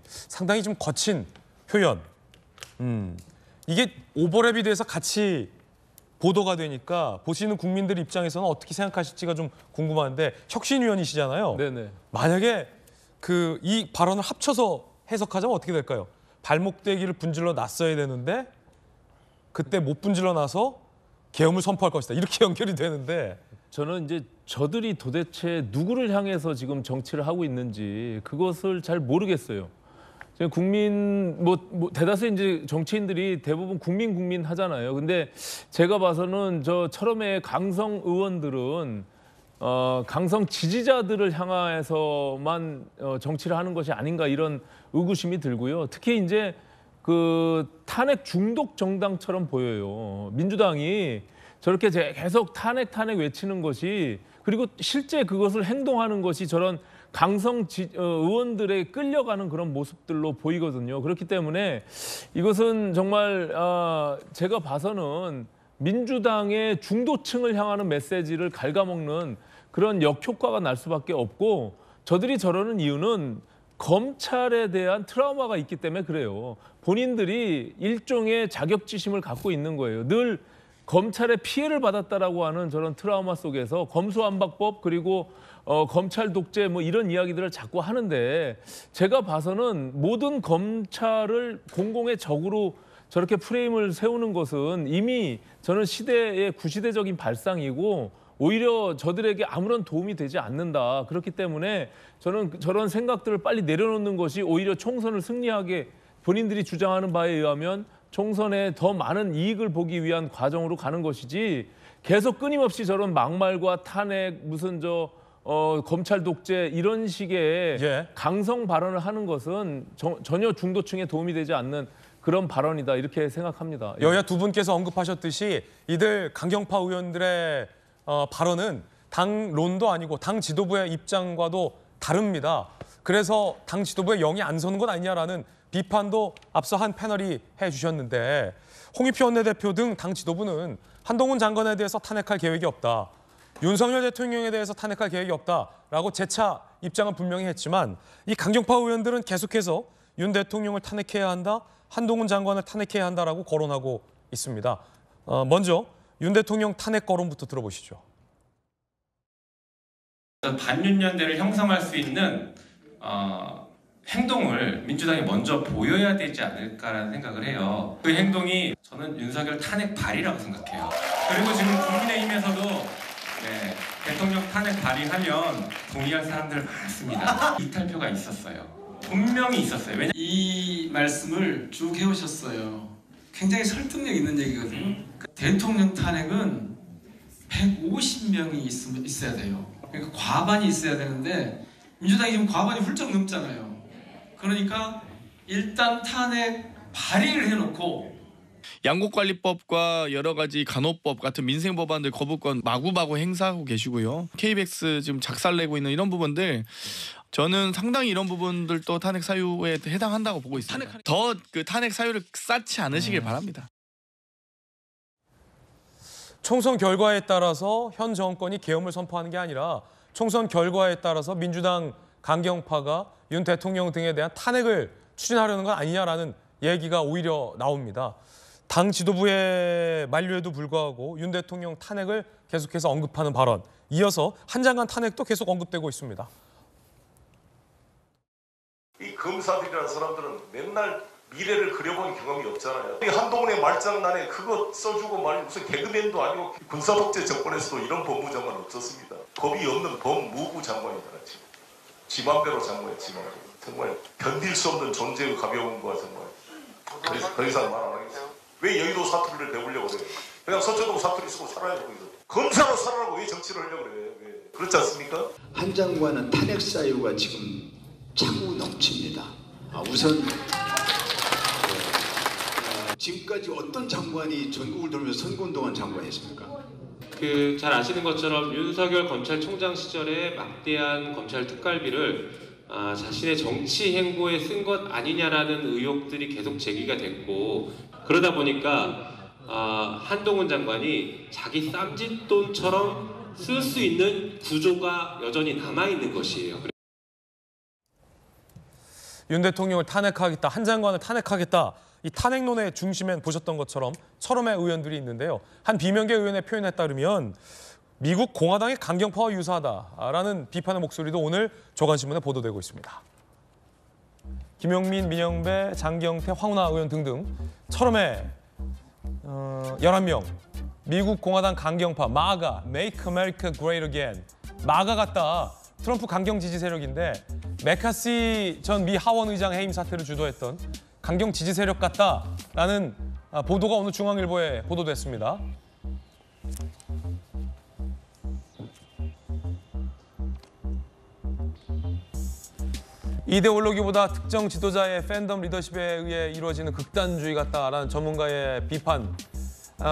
상당히 좀 거친 표현. 이게 오버랩이 돼서 같이 보도가 되니까 보시는 국민들 입장에서는 어떻게 생각하실지가 좀 궁금한데 혁신위원이시잖아요. 네네. 만약에 이 발언을 합쳐서 해석하자면 어떻게 될까요? 발목대기를 분질러 놨어야 되는데 그때 못 분질러 놔서 계엄을 선포할 것이다. 이렇게 연결이 되는데 저는 이제 저들이 도대체 누구를 향해서 지금 정치를 하고 있는지 그것을 잘 모르겠어요. 지금 국민 대다수 이제 정치인들이 대부분 국민 하잖아요. 근데 제가 봐서는 저 철험의 강성 의원들은 강성 지지자들을 향해서만 정치를 하는 것이 아닌가 이런 의구심이 들고요. 특히 이제 그 탄핵 중독 정당처럼 보여요. 민주당이 저렇게 계속 탄핵 외치는 것이 그리고 실제 그것을 행동하는 것이 저런 강성 의원들에 끌려가는 그런 모습들로 보이거든요. 그렇기 때문에 이것은 정말 제가 봐서는 민주당의 중도층을 향하는 메시지를 갉아먹는 그런 역효과가 날 수밖에 없고 저들이 저러는 이유는 검찰에 대한 트라우마가 있기 때문에 그래요. 본인들이 일종의 자격지심을 갖고 있는 거예요. 늘 검찰의 피해를 받았다라고 하는 저런 트라우마 속에서 검수완박법 그리고 검찰 독재 뭐 이런 이야기들을 자꾸 하는데 제가 봐서는 모든 검찰을 공공의 적으로 저렇게 프레임을 세우는 것은 이미 저는 시대의 구시대적인 발상이고 오히려 저들에게 아무런 도움이 되지 않는다. 그렇기 때문에 저는 저런 생각들을 빨리 내려놓는 것이 오히려 총선을 승리하게 본인들이 주장하는 바에 의하면 총선에 더 많은 이익을 보기 위한 과정으로 가는 것이지 계속 끊임없이 저런 막말과 탄핵 무슨 검찰 독재 이런 식의 예. 강성 발언을 하는 것은 전혀 중도층에 도움이 되지 않는 그런 발언이다 이렇게 생각합니다. 여야 두 분께서 언급하셨듯이 이들 강경파 의원들의 발언은 당론도 아니고 당 지도부의 입장과도 다릅니다. 그래서 당 지도부에 영이 안 서는 것 아니냐라는 비판도 앞서 한 패널이 해주셨는데 홍익표 원내대표 등 당 지도부는 한동훈 장관에 대해서 탄핵할 계획이 없다. 윤석열 대통령에 대해서 탄핵할 계획이 없다라고 재차 입장을 분명히 했지만 이 강경파 의원들은 계속해서 윤 대통령을 탄핵해야 한다, 한동훈 장관을 탄핵해야 한다라고 거론하고 있습니다. 먼저 윤 대통령 탄핵 거론부터 들어보시죠. 반윤연대를 형성할 수 있는 행동을 민주당이 먼저 보여야 되지 않을까라는 생각을 해요. 그 행동이 저는 윤석열 탄핵 발의라고 생각해요. 그리고 지금 국민의힘에서도 대통령 탄핵 발의하면 동의할 사람들 많습니다. 이탈표가 있었어요. 분명히 있었어요. 이 말씀을 쭉 해오셨어요. 굉장히 설득력 있는 얘기거든요. 대통령 탄핵은 150명이 있어야 돼요. 그러니까 과반이 있어야 되는데 민주당이 지금 과반이 훌쩍 넘잖아요. 그러니까 일단 탄핵 발의를 해놓고 양국관리법과 여러 가지 간호법 같은 민생 법안들 거부권 마구마구 행사하고 계시고요. KBX 지금 작살내고 있는 이런 부분들 저는 상당히 이런 부분들도 탄핵 사유에 해당한다고 보고 있습니다. 더 그 탄핵 사유를 쌓지 않으시길 바랍니다. 총선 결과에 따라서 현 정권이 계엄을 선포하는 게 아니라 총선 결과에 따라서 민주당 강경파가 윤 대통령 등에 대한 탄핵을 추진하려는 건 아니냐라는 얘기가 오히려 나옵니다. 당 지도부의 만류에도 불구하고 윤 대통령 탄핵을 계속해서 언급하는 발언. 이어서 한장관 탄핵도 계속 언급되고 있습니다. 이 검사들이라는 사람들은 맨날 미래를 그려본 경험이 없잖아요. 한동훈의 말장난에 그거 써주고 말이 무슨 개그맨도 아니고 군사독재 정권에서도 이런 법무장관 없었습니다. 겁이 없는 법무부 장관이잖아요. 지 맘대로 장관이에요. 지 맘대로. 정말 견딜 수 없는 존재의 가벼운 거야 정말. 더 이상 말 안 하겠어요. 왜 여의도 사투리를 배우려고 그래요? 그냥 서초동 사투리 쓰고 살아야죠. 거기서. 검사로 살아라고 왜 정치를 하려고 그래? 왜? 그렇지 않습니까? 한 장관은 탄핵 사유가 지금 차고 넘칩니다. 우선 지금까지 어떤 장관이 전국을 돌면서 선거운동한 장관이었습니까? 잘 아시는 것처럼 윤석열 검찰총장 시절에 막대한 검찰 특갈비를 자신의 정치 행보에 쓴 것 아니냐라는 의혹들이 계속 제기가 됐고 그러다 보니까 한동훈 장관이 자기 쌈짓돈처럼 쓸 수 있는 구조가 여전히 남아있는 것이에요. 윤 대통령을 탄핵하겠다, 한 장관을 탄핵하겠다. 이 탄핵론의 중심엔 보셨던 것처럼 철험의 의원들이 있는데요. 한 비명계 의원의 표현에 따르면 미국 공화당의 강경파와 유사하다라는 비판의 목소리도 오늘 조간신문에 보도되고 있습니다. 김용민, 민영배, 장경태, 황운하 의원 등등 철험의 11명 미국 공화당 강경파 마가 Make America Great Again 마가 같다. 트럼프 강경 지지 세력인데 메카시 전 미 하원 의장 해임 사태를 주도했던 강경 지지 세력 같다라는 보도가 오늘 중앙일보에 보도됐습니다. 이데올로기보다 특정 지도자의 팬덤 리더십에 의해 이루어지는 극단주의 같다라는 전문가의 비판.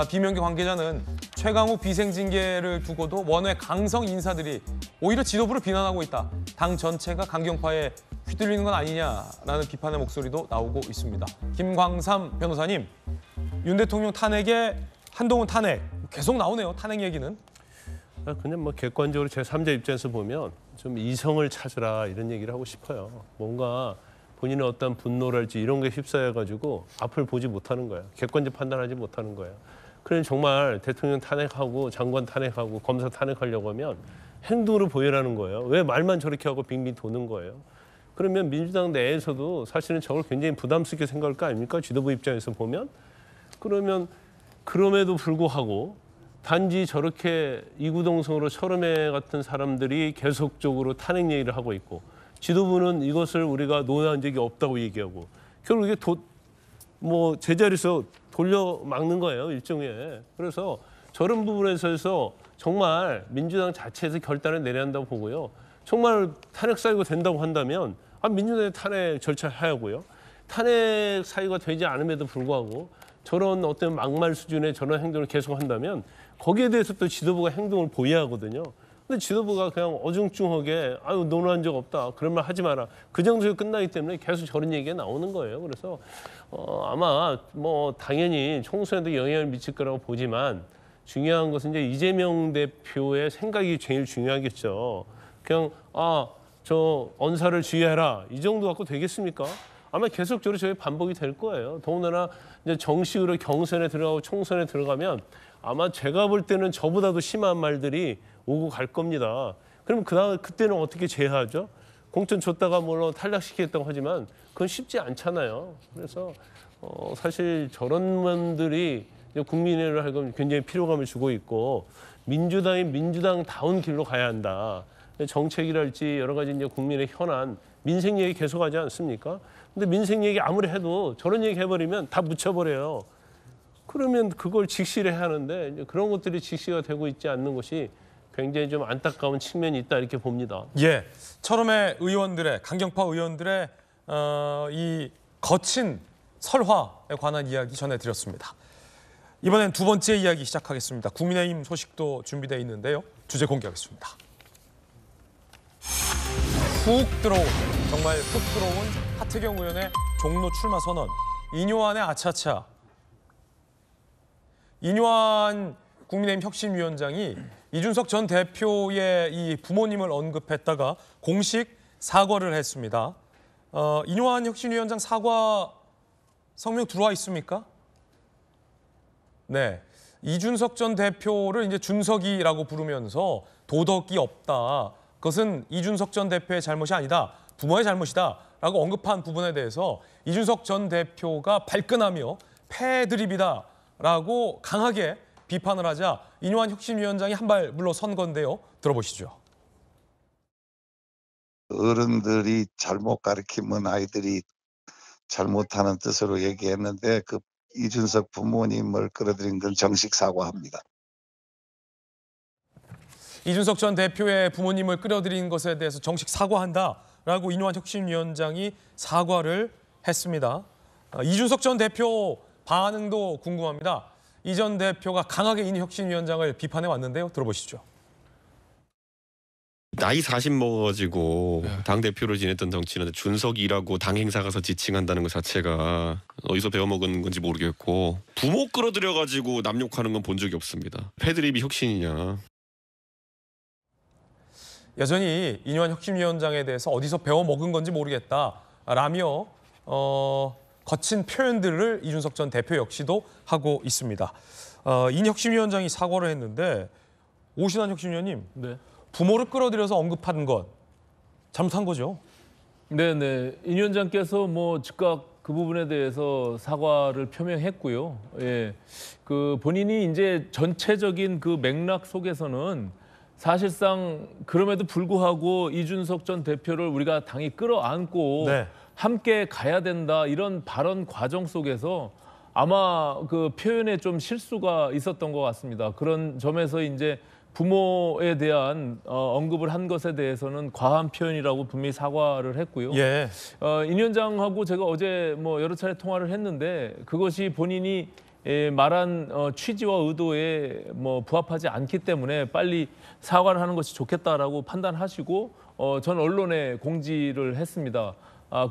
비명계 관계자는 최강욱 비생징계를 두고도 원외 강성 인사들이 오히려 지도부를 비난하고 있다. 당 전체가 강경파에 휘둘리는 건 아니냐라는 비판의 목소리도 나오고 있습니다. 김광삼 변호사님, 윤 대통령 탄핵에 한동훈 탄핵 계속 나오네요. 탄핵 얘기는. 그냥 뭐 객관적으로 제3자 입장에서 보면 좀 이성을 찾으라 이런 얘기를 하고 싶어요. 뭔가 본인의 어떤 분노랄지 이런 게 휩싸여가지고 앞을 보지 못하는 거예요. 객관적 판단하지 못하는 거예요. 그러니 정말 대통령 탄핵하고 장관 탄핵하고 검사 탄핵하려고 하면 행동으로 보여라는 거예요. 왜 말만 저렇게 하고 빙빙 도는 거예요. 그러면 민주당 내에서도 사실은 저걸 굉장히 부담스럽게 생각할 거 아닙니까? 지도부 입장에서 보면. 그러면 그럼에도 불구하고 단지 저렇게 이구동성으로 철험회 같은 사람들이 계속적으로 탄핵 얘기를 하고 있고 지도부는 이것을 우리가 논의한 적이 없다고 얘기하고 결국 이게 뭐 제자리에서 돌려 막는 거예요, 일종의. 그래서 저런 부분에서 정말 민주당 자체에서 결단을 내려야 한다고 보고요. 정말 탄핵 사유가 된다고 한다면 민주당의 탄핵 절차를 하고요. 탄핵 사유가 되지 않음에도 불구하고 저런 어떤 막말 수준의 저런 행동을 계속한다면 거기에 대해서 또 지도부가 행동을 보여야 하거든요. 근데 지도부가 그냥 어중충하게 아유 논의한 적 없다 그런 말 하지 마라 그 정도에 끝나기 때문에 계속 저런 얘기가 나오는 거예요. 그래서 아마 뭐 당연히 총선에도 영향을 미칠 거라고 보지만 중요한 것은 이제 이재명 대표의 생각이 제일 중요하겠죠. 그냥 저 언사를 주의해라 이 정도 갖고 되겠습니까? 아마 계속적으로 저희 반복이 될 거예요. 더군다나 이제 정식으로 경선에 들어가고 총선에 들어가면 아마 제가 볼 때는 저보다도 심한 말들이 오고 갈 겁니다. 그럼 그때는 어떻게 제어하죠? 공천 줬다가 물론 탈락시키겠다고 하지만 그건 쉽지 않잖아요. 그래서 사실 저런 분들이 국민을 하여금 굉장히 피로감을 주고 있고 민주당이 민주당다운 길로 가야 한다. 정책이랄지 여러 가지 이제 국민의 현안, 민생 얘기 계속하지 않습니까? 근데 민생 얘기 아무리 해도 저런 얘기 해버리면 다 묻혀버려요. 그러면 그걸 직시를 해야 하는데 이제 그런 것들이 직시가 되고 있지 않는 것이 굉장히 좀 안타까운 측면이 있다 이렇게 봅니다. 예, 철험의 의원들의 강경파 의원들의 이 거친 설화에 관한 이야기 전해드렸습니다. 이번엔 두 번째 이야기 시작하겠습니다. 국민의힘 소식도 준비되어 있는데요. 주제 공개하겠습니다. 정말 훅 들어온 하태경 의원의 종로 출마 선언. 이뇨한의 아차차. 이뇨한 국민의힘 혁신위원장이 이준석 전 대표의 이 부모님을 언급했다가 공식 사과를 했습니다. 이뇨한 혁신위원장 사과 성명 들어와 있습니까? 네, 이준석 전 대표를 이제 준석이라고 부르면서 도덕이 없다. 그것은 이준석 전 대표의 잘못이 아니다. 부모의 잘못이다라고 언급한 부분에 대해서 이준석 전 대표가 발끈하며 패드립이다라고 강하게 비판을 하자 이뇨한 혁신위원장이 한 발 물러선 건데요. 들어보시죠. 어른들이 잘못 가르치면 아이들이 잘못하는 뜻으로 얘기했는데 그 이준석 부모님을 끌어들인 건 정식 사과합니다. 이준석 전 대표의 부모님을 끌어들인 것에 대해서 정식 사과한다라고 이뇨한 혁신위원장이 사과를 했습니다. 이준석 전 대표 반응도 궁금합니다. 이 전 대표가 강하게 이 혁신위원장을 비판해 왔는데요. 들어보시죠. 나이 40 먹어가지고 당대표를 지냈던 정치인한테 준석이라고 당 행사 가서 지칭한다는 것 자체가 어디서 배워먹은 건지 모르겠고 부모 끌어들여가지고 남 욕하는 건 본 적이 없습니다. 패드립이 혁신이냐. 여전히 이뇨한 혁신위원장에 대해서 어디서 배워먹은 건지 모르겠다라며 거친 표현들을 이준석 전 대표 역시도 하고 있습니다. 이 혁신위원장이 사과를 했는데 오신환 혁신위원님. 네. 부모를 끌어들여서 언급한 것 잘못한 거죠? 네네. 이 위원장께서 뭐 즉각 그 부분에 대해서 사과를 표명했고요. 예, 그 본인이 이제 전체적인 그 맥락 속에서는 사실상 그럼에도 불구하고 이준석 전 대표를 우리가 당이 끌어안고 네. 함께 가야 된다 이런 발언 과정 속에서 아마 그 표현에 좀 실수가 있었던 것 같습니다. 그런 점에서 이제 부모에 대한 언급을 한 것에 대해서는 과한 표현이라고 분명히 사과를 했고요. 예. 인 위원장하고 제가 어제 뭐 여러 차례 통화를 했는데 그것이 본인이 말한 취지와 의도에 뭐 부합하지 않기 때문에 빨리 사과를 하는 것이 좋겠다라고 판단하시고 전 언론에 공지를 했습니다.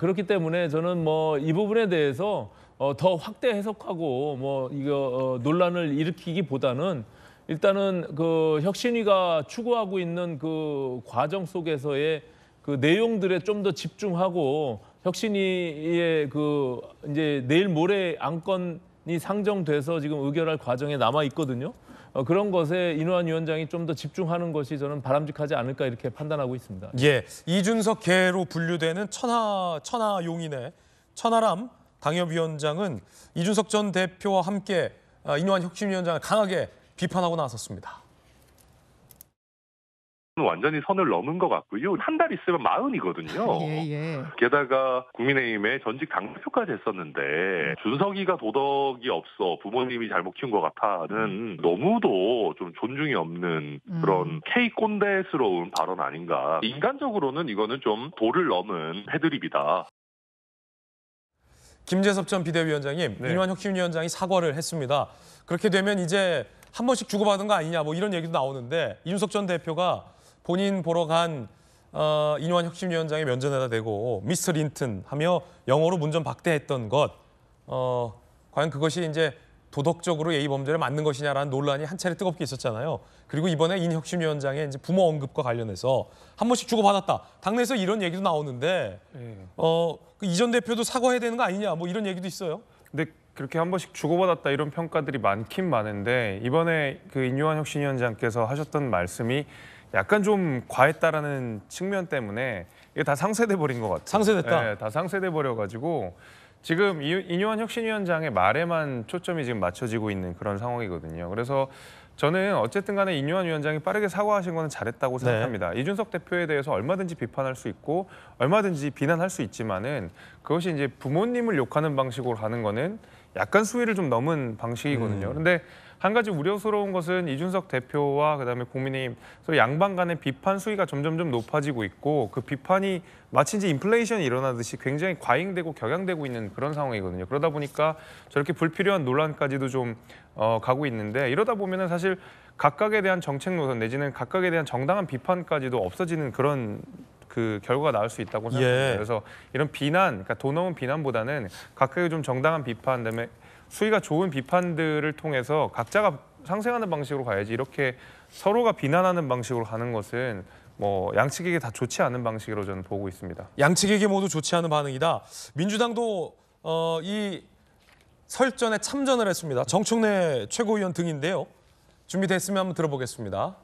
그렇기 때문에 저는 뭐 이 부분에 대해서 더 확대 해석하고 뭐 이거 논란을 일으키기보다는 일단은 그 혁신위가 추구하고 있는 그 과정 속에서의 그 내용들에 좀 더 집중하고 혁신위의 그 이제 내일 모레 안건이 상정돼서 지금 의결할 과정에 남아 있거든요. 그런 것에 이뇨한 위원장이 좀 더 집중하는 것이 저는 바람직하지 않을까 이렇게 판단하고 있습니다. 예, 이준석 계로 분류되는 천하용인의 천하람 당협위원장은 이준석 전 대표와 함께 이뇨한 혁신위원장을 강하게 비판하고 나섰습니다. 완전히 선을 넘은 것 같고요. 한 달 있으면 40이거든요. 예. 게다가 국민의힘의 전직 당대표까지 했었는데 준석이가 도덕이 없어 부모님이 잘못 키운 것 같아는 너무도 좀 존중이 없는 그런 K 꼰대스러운 발언 아닌가. 인간적으로는 이거는 좀 도를 넘은 패드립이다. 김재섭 전 비대위원장님, 인유한 혁신위원장이 사과를 했습니다. 그렇게 되면 이제 한 번씩 주고받은 거 아니냐 뭐 이런 얘기도 나오는데 이준석 전 대표가 본인 보러 간 인유한 혁신위원장의 면전에다 대고 미스터 린튼 하며 영어로 문전 박대했던 것, 과연 그것이 이제 도덕적으로 예의 범죄를 맞는 것이냐라는 논란이 한 차례 뜨겁게 있었잖아요. 그리고 이번에 인 혁신위원장의 이제 부모 언급과 관련해서 한 번씩 주고받았다. 당내에서 이런 얘기도 나오는데 이 전 대표도 사과해야 되는 거 아니냐 뭐 이런 얘기도 있어요. 근데 그렇게 한 번씩 주고받았다 이런 평가들이 많긴 많은데 이번에 그 인유한 혁신위원장께서 하셨던 말씀이 약간 좀 과했다라는 측면 때문에 이게 다 상쇄돼 버린 것 같아요. 상쇄됐다. 네, 다 상쇄돼 버려가지고 지금 인유한 혁신위원장의 말에만 초점이 지금 맞춰지고 있는 그런 상황이거든요. 그래서 저는 어쨌든 간에 인유한 위원장이 빠르게 사과하신 거는 잘했다고 생각합니다. 이준석 대표에 대해서 얼마든지 비판할 수 있고 얼마든지 비난할 수 있지만은 그것이 이제 부모님을 욕하는 방식으로 가는 거는 약간 수위를 좀 넘은 방식이거든요. 그런데 한 가지 우려스러운 것은 이준석 대표와 그다음에 국민의힘 서로 양방 간의 비판 수위가 점점 높아지고 있고 그 비판이 마치 이제 인플레이션이 일어나듯이 굉장히 과잉되고 격양되고 있는 그런 상황이거든요. 그러다 보니까 저렇게 불필요한 논란까지도 좀 가고 있는데 이러다 보면은 사실 각각에 대한 정책 노선 내지는 각각에 대한 정당한 비판까지도 없어지는 그런 그 결과가 나올 수 있다고 생각합니다. 그래서 이런 비난, 그러니까 도 넘은 비난보다는 각각의 좀 정당한 비판, 그다음에 수위가 좋은 비판들을 통해서 각자가 상생하는 방식으로 가야지 이렇게 서로가 비난하는 방식으로 가는 것은 뭐 양측에게 다 좋지 않은 방식으로 저는 보고 있습니다. 양측에게 모두 좋지 않은 반응이다. 민주당도 이 설전에 참전을 했습니다. 정청래 최고위원 등인데요. 준비됐으면 한번 들어보겠습니다.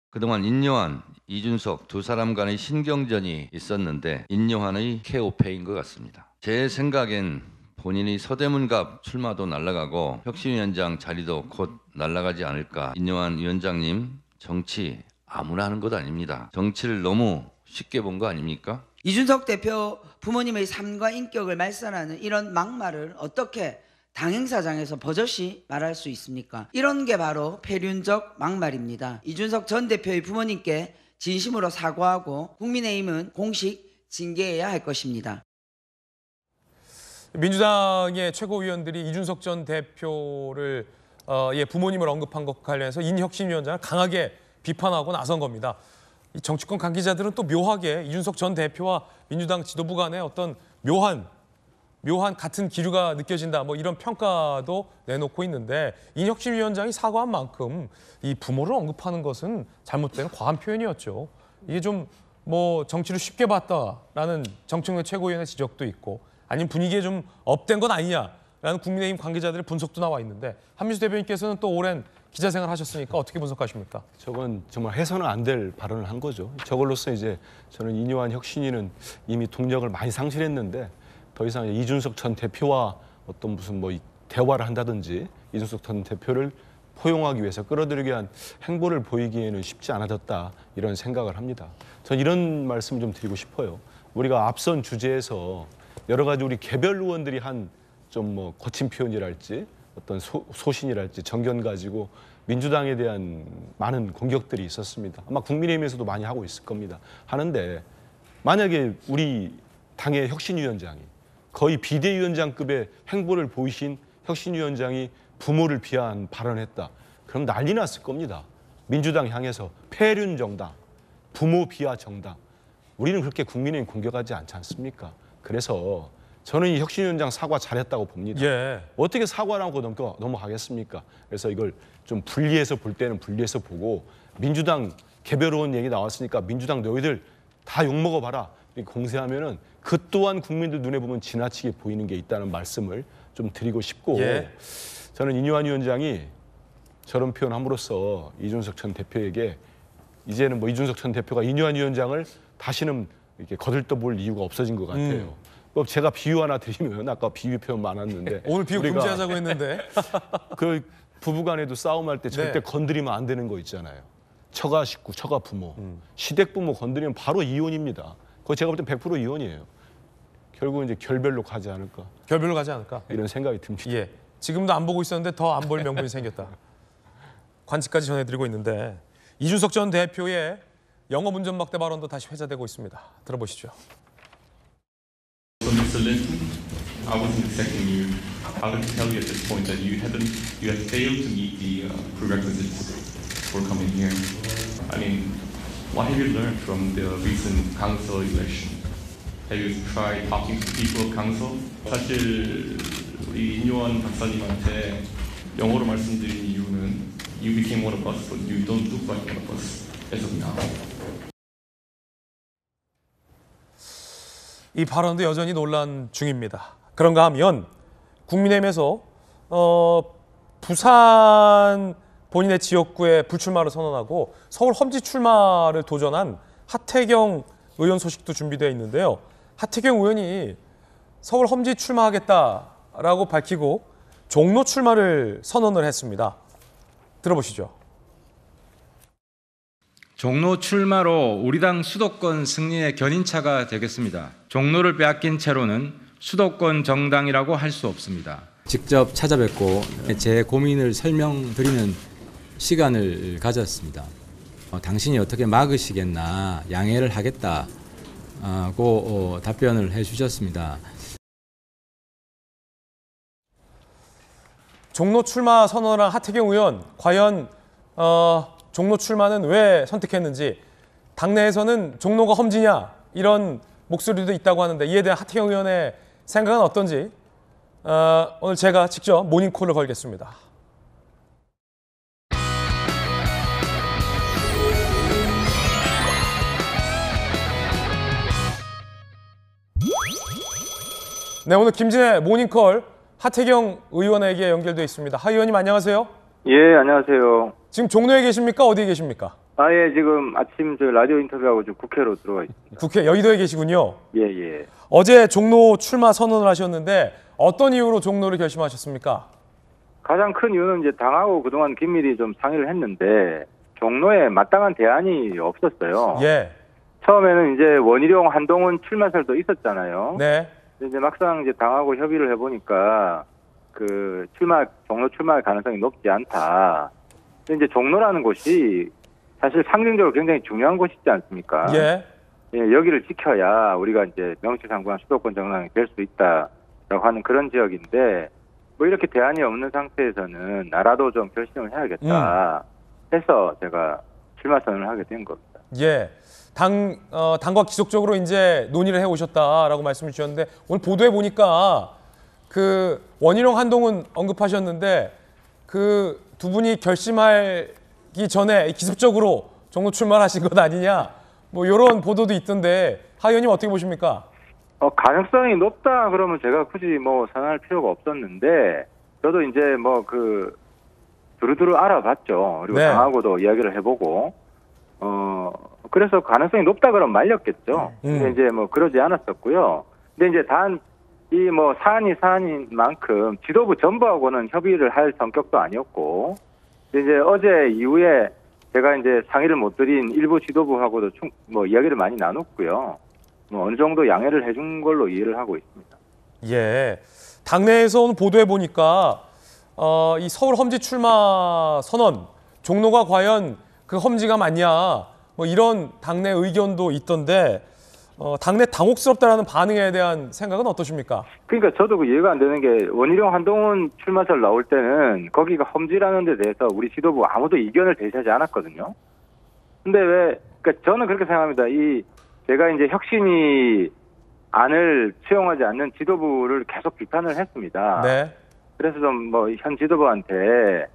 그동안 인요한, 이준석 두 사람 간의 신경전이 있었는데 인요한의 KO패인 것 같습니다. 제 생각엔 본인이 서대문갑 출마도 날아가고 혁신위원장 자리도 곧 날아가지 않을까. 인요한 위원장님, 정치 아무나 하는 것 아닙니다. 정치를 너무 쉽게 본 거 아닙니까? 이준석 대표 부모님의 삶과 인격을 말살하는 이런 막말을 어떻게 당행사장에서 버젓이 말할 수 있습니까? 이런 게 바로 폐륜적 막말입니다. 이준석 전 대표의 부모님께 진심으로 사과하고 국민의힘은 공식 징계해야 할 것입니다. 민주당의 최고위원들이 이준석 전 대표를 부모님을 언급한 것과 관련해서 인 혁신위원장을 강하게 비판하고 나선 겁니다. 이 정치권 관계자들은 또 묘하게 이준석 전 대표와 민주당 지도부 간의 어떤 묘한 같은 기류가 느껴진다 뭐 이런 평가도 내놓고 있는데 인 혁신위원장이 사과한 만큼 이 부모를 언급하는 것은 잘못된 과한 표현이었죠. 이게 좀 뭐 정치를 쉽게 봤다라는 정청래 최고위원의 지적도 있고 아니면 분위기에 좀 업된 건 아니냐라는 국민의힘 관계자들의 분석도 나와 있는데 한민수 대변인께서는 또 오랜 기자 생활 하셨으니까 어떻게 분석하십니까? 저건 정말 해서는 안 될 발언을 한 거죠. 저걸로써 이제 저는 인요한 혁신위는 이미 동력을 많이 상실했는데 더 이상 이준석 전 대표와 어떤 무슨 뭐 대화를 한다든지 이준석 전 대표를 포용하기 위해서 끌어들이기 위한 행보를 보이기에는 쉽지 않아졌다 이런 생각을 합니다. 전 이런 말씀 좀 드리고 싶어요. 우리가 앞선 주제에서 여러 가지 우리 개별 의원들이 한 좀 뭐 거친 표현이랄지 어떤 소신이랄지 정견 가지고 민주당에 대한 많은 공격들이 있었습니다. 아마 국민의힘에서도 많이 하고 있을 겁니다. 하는데 만약에 우리 당의 혁신위원장이 거의 비대위원장급의 행보를 보이신 혁신위원장이 부모를 비하한 발언을 했다. 그럼 난리 났을 겁니다. 민주당 향해서 폐륜 정당, 부모 비하 정당. 우리는 그렇게 국민의힘 공격하지 않지 않습니까? 그래서 저는 이 혁신위원장 사과 잘했다고 봅니다. 어떻게 사과를 하고 넘어가겠습니까? 그래서 이걸 좀 분리해서 볼 때는 분리해서 보고 민주당 개별 의원 얘기 나왔으니까 민주당 너희들 다 욕먹어봐라. 이렇게 공세하면은 그 또한 국민들 눈에 보면 지나치게 보이는 게 있다는 말씀을 좀 드리고 싶고 저는 인유한 위원장이 저런 표현함으로써 이준석 전 대표에게 이제는 뭐 이준석 전 대표가 인유한 위원장을 다시는 이렇게 거들떠볼 이유가 없어진 것 같아요. 제가 비유 하나 드리면 아까 비유 표현 많았는데 오늘 비유 금지하자고 했는데 부부간에도 싸움할 때 절대 건드리면 안 되는 거 있잖아요. 처가 식구, 처가 부모, 시댁 부모 건드리면 바로 이혼입니다. 그거 제가 볼 땐 100% 이혼이에요. 결국 이제 결별로 가지 않을까. 결별로 가지 않을까. 이런 생각이 듭니다. 예. 지금도 안 보고 있었는데 더 안 볼 명분이 생겼다. 관측까지 전해드리고 있는데 이준석 전 대표의 영업 운전막대 발언도 다시 회자되고 있습니다. 들어보시죠. So Mr. Linton, I wasn't expecting you. I would tell you at this point that you have failed to meet the prerequisites for coming here. I mean, what have you learned from the recent council election? Have you tried talking to people of council? 사실 우리 인요한 박사님한테 영어로 말씀드린 이유는 you became one of us, but you don't look like one of us as of now. 이 발언도 여전히 논란 중입니다. 그런가 하면 국민의힘에서 부산 본인의 지역구에 불출마를 선언하고 서울 험지 출마를 도전한 하태경 의원 소식도 준비되어 있는데요. 하태경 의원이 서울 험지 출마하겠다라고 밝히고 종로 출마를 선언을 했습니다. 들어보시죠. 종로 출마로 우리 당 수도권 승리의 견인차가 되겠습니다. 종로를 빼앗긴 채로는 수도권 정당이라고 할 수 없습니다. 직접 찾아뵙고 제 고민을 설명드리는 시간을 가졌습니다. 당신이 어떻게 막으시겠나, 양해를 하겠다고 답변을 해주셨습니다. 종로 출마 선언을 한 하태경 의원, 과연 종로 출마는 왜 선택했는지, 당내에서는 종로가 험지냐 이런 목소리도 있다고 하는데 이에 대한 하태경 의원의 생각은 어떤지 오늘 제가 직접 모닝콜을 걸겠습니다. 네, 오늘 김진애 모닝콜 하태경 의원에게 연결되어 있습니다. 하 의원님 안녕하세요. 예, 안녕하세요. 지금 종로에 계십니까? 어디에 계십니까? 아, 예, 지금 아침 저 라디오 인터뷰하고 지금 국회로 들어와 있습니다. 국회 여의도에 계시군요. 예, 예. 어제 종로 출마 선언을 하셨는데 어떤 이유로 종로를 결심하셨습니까? 가장 큰 이유는 이제 당하고 그동안 긴밀히 좀 상의를 했는데 종로에 마땅한 대안이 없었어요. 예. 처음에는 이제 원희룡, 한동훈 출마설도 있었잖아요. 네. 근데 이제 막상 이제 당하고 협의를 해보니까 그 종로 출마할 가능성이 높지 않다. 근데 이제 종로라는 곳이 사실 상징적으로 굉장히 중요한 곳이지 않습니까? 예. 예, 여기를 지켜야 우리가 이제 명실상부한 수도권 정당이 될 수 있다라고 하는 그런 지역인데 뭐 이렇게 대안이 없는 상태에서는 나라도 좀 결심을 해야겠다 해서 제가 출마 선언을 하게 된 겁니다. 예. 당과 지속적으로 이제 논의를 해 오셨다라고 말씀을 주셨는데 오늘 보도에 보니까 그 원희룡, 한동훈 언급하셨는데 그 두 분이 결심하기 전에 기습적으로 종로 출마하신 것 아니냐 뭐 이런 보도도 있던데 하 의원님 어떻게 보십니까? 가능성이 높다 그러면 제가 굳이 뭐 선언할 필요가 없었는데 저도 이제 뭐 그 두루두루 알아봤죠. 그리고 당하고도 이야기를 해보고 그래서 가능성이 높다 그러면 말렸겠죠. 근데 이제 뭐 그러지 않았었고요. 근데 이제 단 이 뭐 사안인 만큼 지도부 전부하고는 협의를 할 성격도 아니었고, 근데 이제 어제 이후에 제가 이제 상의를 못 드린 일부 지도부하고도 뭐 이야기를 많이 나눴고요. 뭐 어느 정도 양해를 해준 걸로 이해를 하고 있습니다. 예. 당내에서 오늘 보도해 보니까 이 서울 험지 출마 선언, 종로가 과연 그 험지가 맞냐, 뭐 이런 당내 의견도 있던데 당내 당혹스럽다라는 반응에 대한 생각은 어떠십니까? 그러니까 저도 그 이해가 안 되는 게 원희룡, 한동훈 출마설 나올 때는 거기가 험지라는 데 대해서 우리 지도부 아무도 이견을 제시하지 않았거든요. 근데 그러니까 저는 그렇게 생각합니다. 제가 이제 혁신이 안을 수용하지 않는 지도부를 계속 비판을 했습니다. 네. 그래서 좀 뭐 현 지도부한테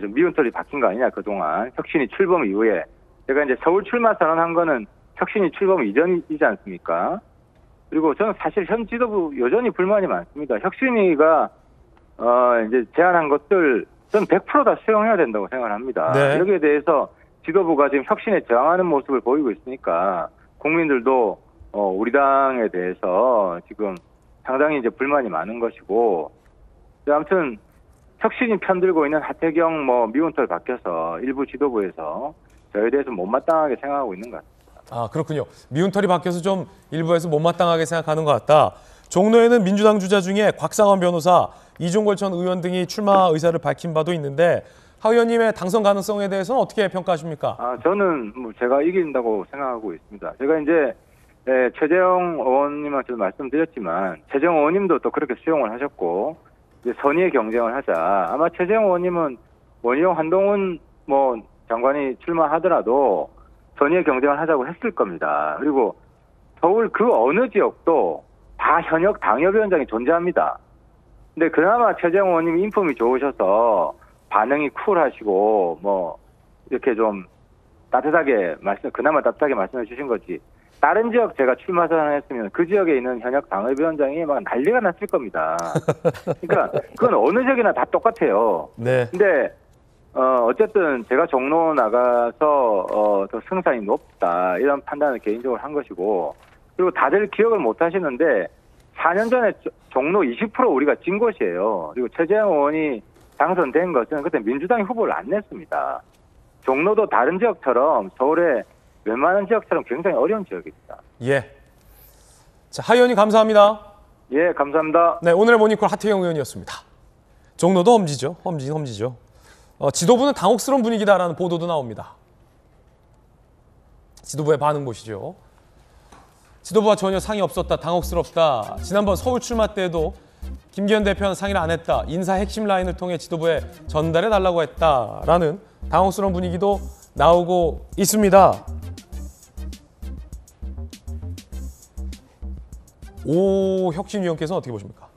좀 미운 털이 박힌 거 아니냐 그동안 혁신이 출범 이후에 제가 이제 서울 출마 선언한 거는 혁신이 출범 이전이지 않습니까? 그리고 저는 사실 현 지도부 여전히 불만이 많습니다. 혁신이가 이제 제안한 것들 저는 100% 다 수용해야 된다고 생각을 합니다. 네. 여기에 대해서 지도부가 지금 혁신에 저항하는 모습을 보이고 있으니까 국민들도 우리 당에 대해서 지금 상당히 이제 불만이 많은 것이고 아무튼 혁신이 편들고 있는 하태경 미운털 박혀서 일부 지도부에서 저에 대해서 못마땅하게 생각하고 있는 것 같습니다. 아, 그렇군요. 미운털이 박혀서 좀 일부에서 못마땅하게 생각하는 것 같다. 종로에는 민주당 주자 중에 곽상원 변호사, 이종걸 전 의원 등이 출마 의사를 밝힌 바도 있는데 하 의원님의 당선 가능성에 대해서는 어떻게 평가하십니까? 저는 제가 이긴다고 생각하고 있습니다. 제가 이제 최재형 의원님한테도 말씀드렸지만 최재형 의원님도 또 그렇게 수용을 하셨고 이제 선의의 경쟁을 하자. 아마 최재형 의원님은 원희룡 한동훈 장관이 출마하더라도 선의의 경쟁을 하자고 했을 겁니다. 그리고 서울 그 어느 지역도 다 현역 당협위원장이 존재합니다. 근데 그나마 최재형 의원님이 인품이 좋으셔서 반응이 쿨하시고 이렇게 좀 그나마 따뜻하게 말씀해 주신 거지. 다른 지역 제가 출마 선언했으면 그 지역에 있는 현역 당협위원장이 막 난리가 났을 겁니다. 그러니까 그건 어느 지역이나 다 똑같아요. 네. 근데 어쨌든 제가 종로 나가서 더 승산이 높다 이런 판단을 개인적으로 한 것이고, 그리고 다들 기억을 못 하시는데 4년 전에 종로 20% 우리가 진 것이에요. 그리고 최재형 의원이 당선된 것은 그때 민주당이 후보를 안 냈습니다. 종로도 다른 지역처럼 서울의 웬만한 지역처럼 굉장히 어려운 지역입니다. 예. 자, 하 의원님 감사합니다. 예, 감사합니다. 네, 오늘의 모닝콜 하태경 의원이었습니다. 종로도 험지죠. 험지죠. 지도부는 당혹스러운 분위기다라는 보도도 나옵니다. 지도부의 반응 보시죠. 지도부와 전혀 상의 없었다, 당혹스럽다. 지난번 서울 출마 때도 김기현 대표는 상의를 안 했다. 인사 핵심 라인을 통해 지도부에 전달해달라고 했다라는 당혹스러운 분위기도 나오고 있습니다. 오 혁신위원께서는 어떻게 보십니까?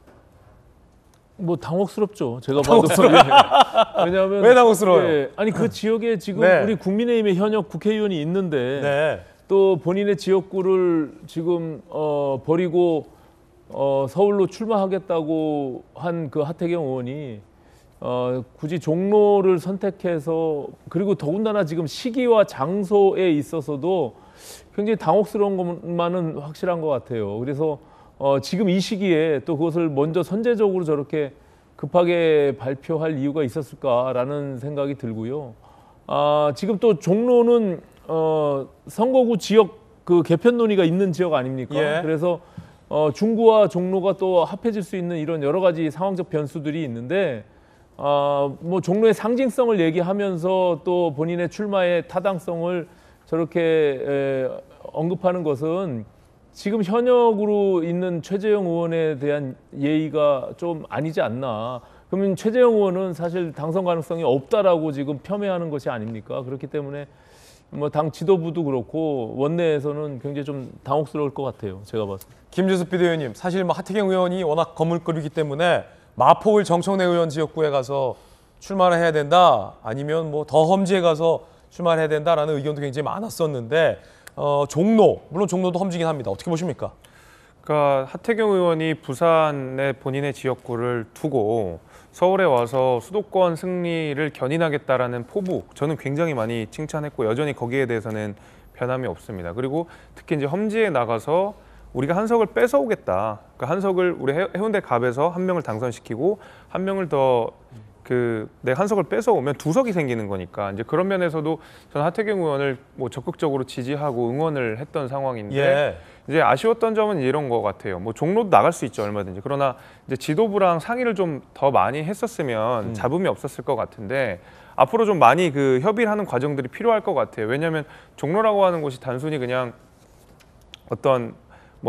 당혹스럽죠. 제가 당혹스러워요. 봐도. 왜냐하면 왜 당혹스러워요? 예, 아니 그 지역에 지금 네. 우리 국민의힘의 현역 국회의원이 있는데 네. 또 본인의 지역구를 지금 버리고 서울로 출마하겠다고 한 그 하태경 의원이 굳이 종로를 선택해서, 그리고 더군다나 지금 시기와 장소에 있어서도 굉장히 당혹스러운 것만은 확실한 것 같아요. 그래서 지금 이 시기에 또 그것을 먼저 선제적으로 저렇게 급하게 발표할 이유가 있었을까라는 생각이 들고요. 지금 또 종로는 선거구 지역 그 개편 논의가 있는 지역 아닙니까? 예. 그래서 중구와 종로가 또 합해질 수 있는 이런 여러 가지 상황적 변수들이 있는데 종로의 상징성을 얘기하면서 또 본인의 출마의 타당성을 저렇게 언급하는 것은 지금 현역으로 있는 최재형 의원에 대한 예의가 좀 아니지 않나. 그러면 최재형 의원은 사실 당선 가능성이 없다라고 지금 폄훼하는 것이 아닙니까? 그렇기 때문에 당 지도부도 그렇고 원내에서는 굉장히 좀 당혹스러울 것 같아요. 제가 봤을 때. 김주수 비대위원님, 사실 하태경 의원이 워낙 거물거리기 때문에 마포울 정청래 의원 지역구에 가서 출마를 해야 된다, 아니면 더 험지에 가서 출마를 해야 된다라는 의견도 굉장히 많았었는데 종로, 물론 종로도 험지긴 합니다. 어떻게 보십니까? 그러니까 하태경 의원이 부산의 본인의 지역구를 두고 서울에 와서 수도권 승리를 견인하겠다라는 포부, 저는 굉장히 많이 칭찬했고 여전히 거기에 대해서는 변함이 없습니다. 그리고 특히 이제 험지에 나가서 우리가 한석을 뺏어오겠다. 그러니까 한석을 우리 해운대 갑에서 한 명을 당선시키고 한 명을 더 내 한석을 뺏어오면 두 석이 생기는 거니까 이제 그런 면에서도 저는 하태경 의원을 적극적으로 지지하고 응원을 했던 상황인데 예. 이제 아쉬웠던 점은 이런 것 같아요. 종로도 나갈 수 있죠, 얼마든지. 그러나 이제 지도부랑 상의를 좀 더 많이 했었으면 잡음이 없었을 것 같은데 앞으로 좀 많이 협의를 하는 과정들이 필요할 것 같아요. 왜냐하면 종로라고 하는 곳이 단순히 그냥 어떤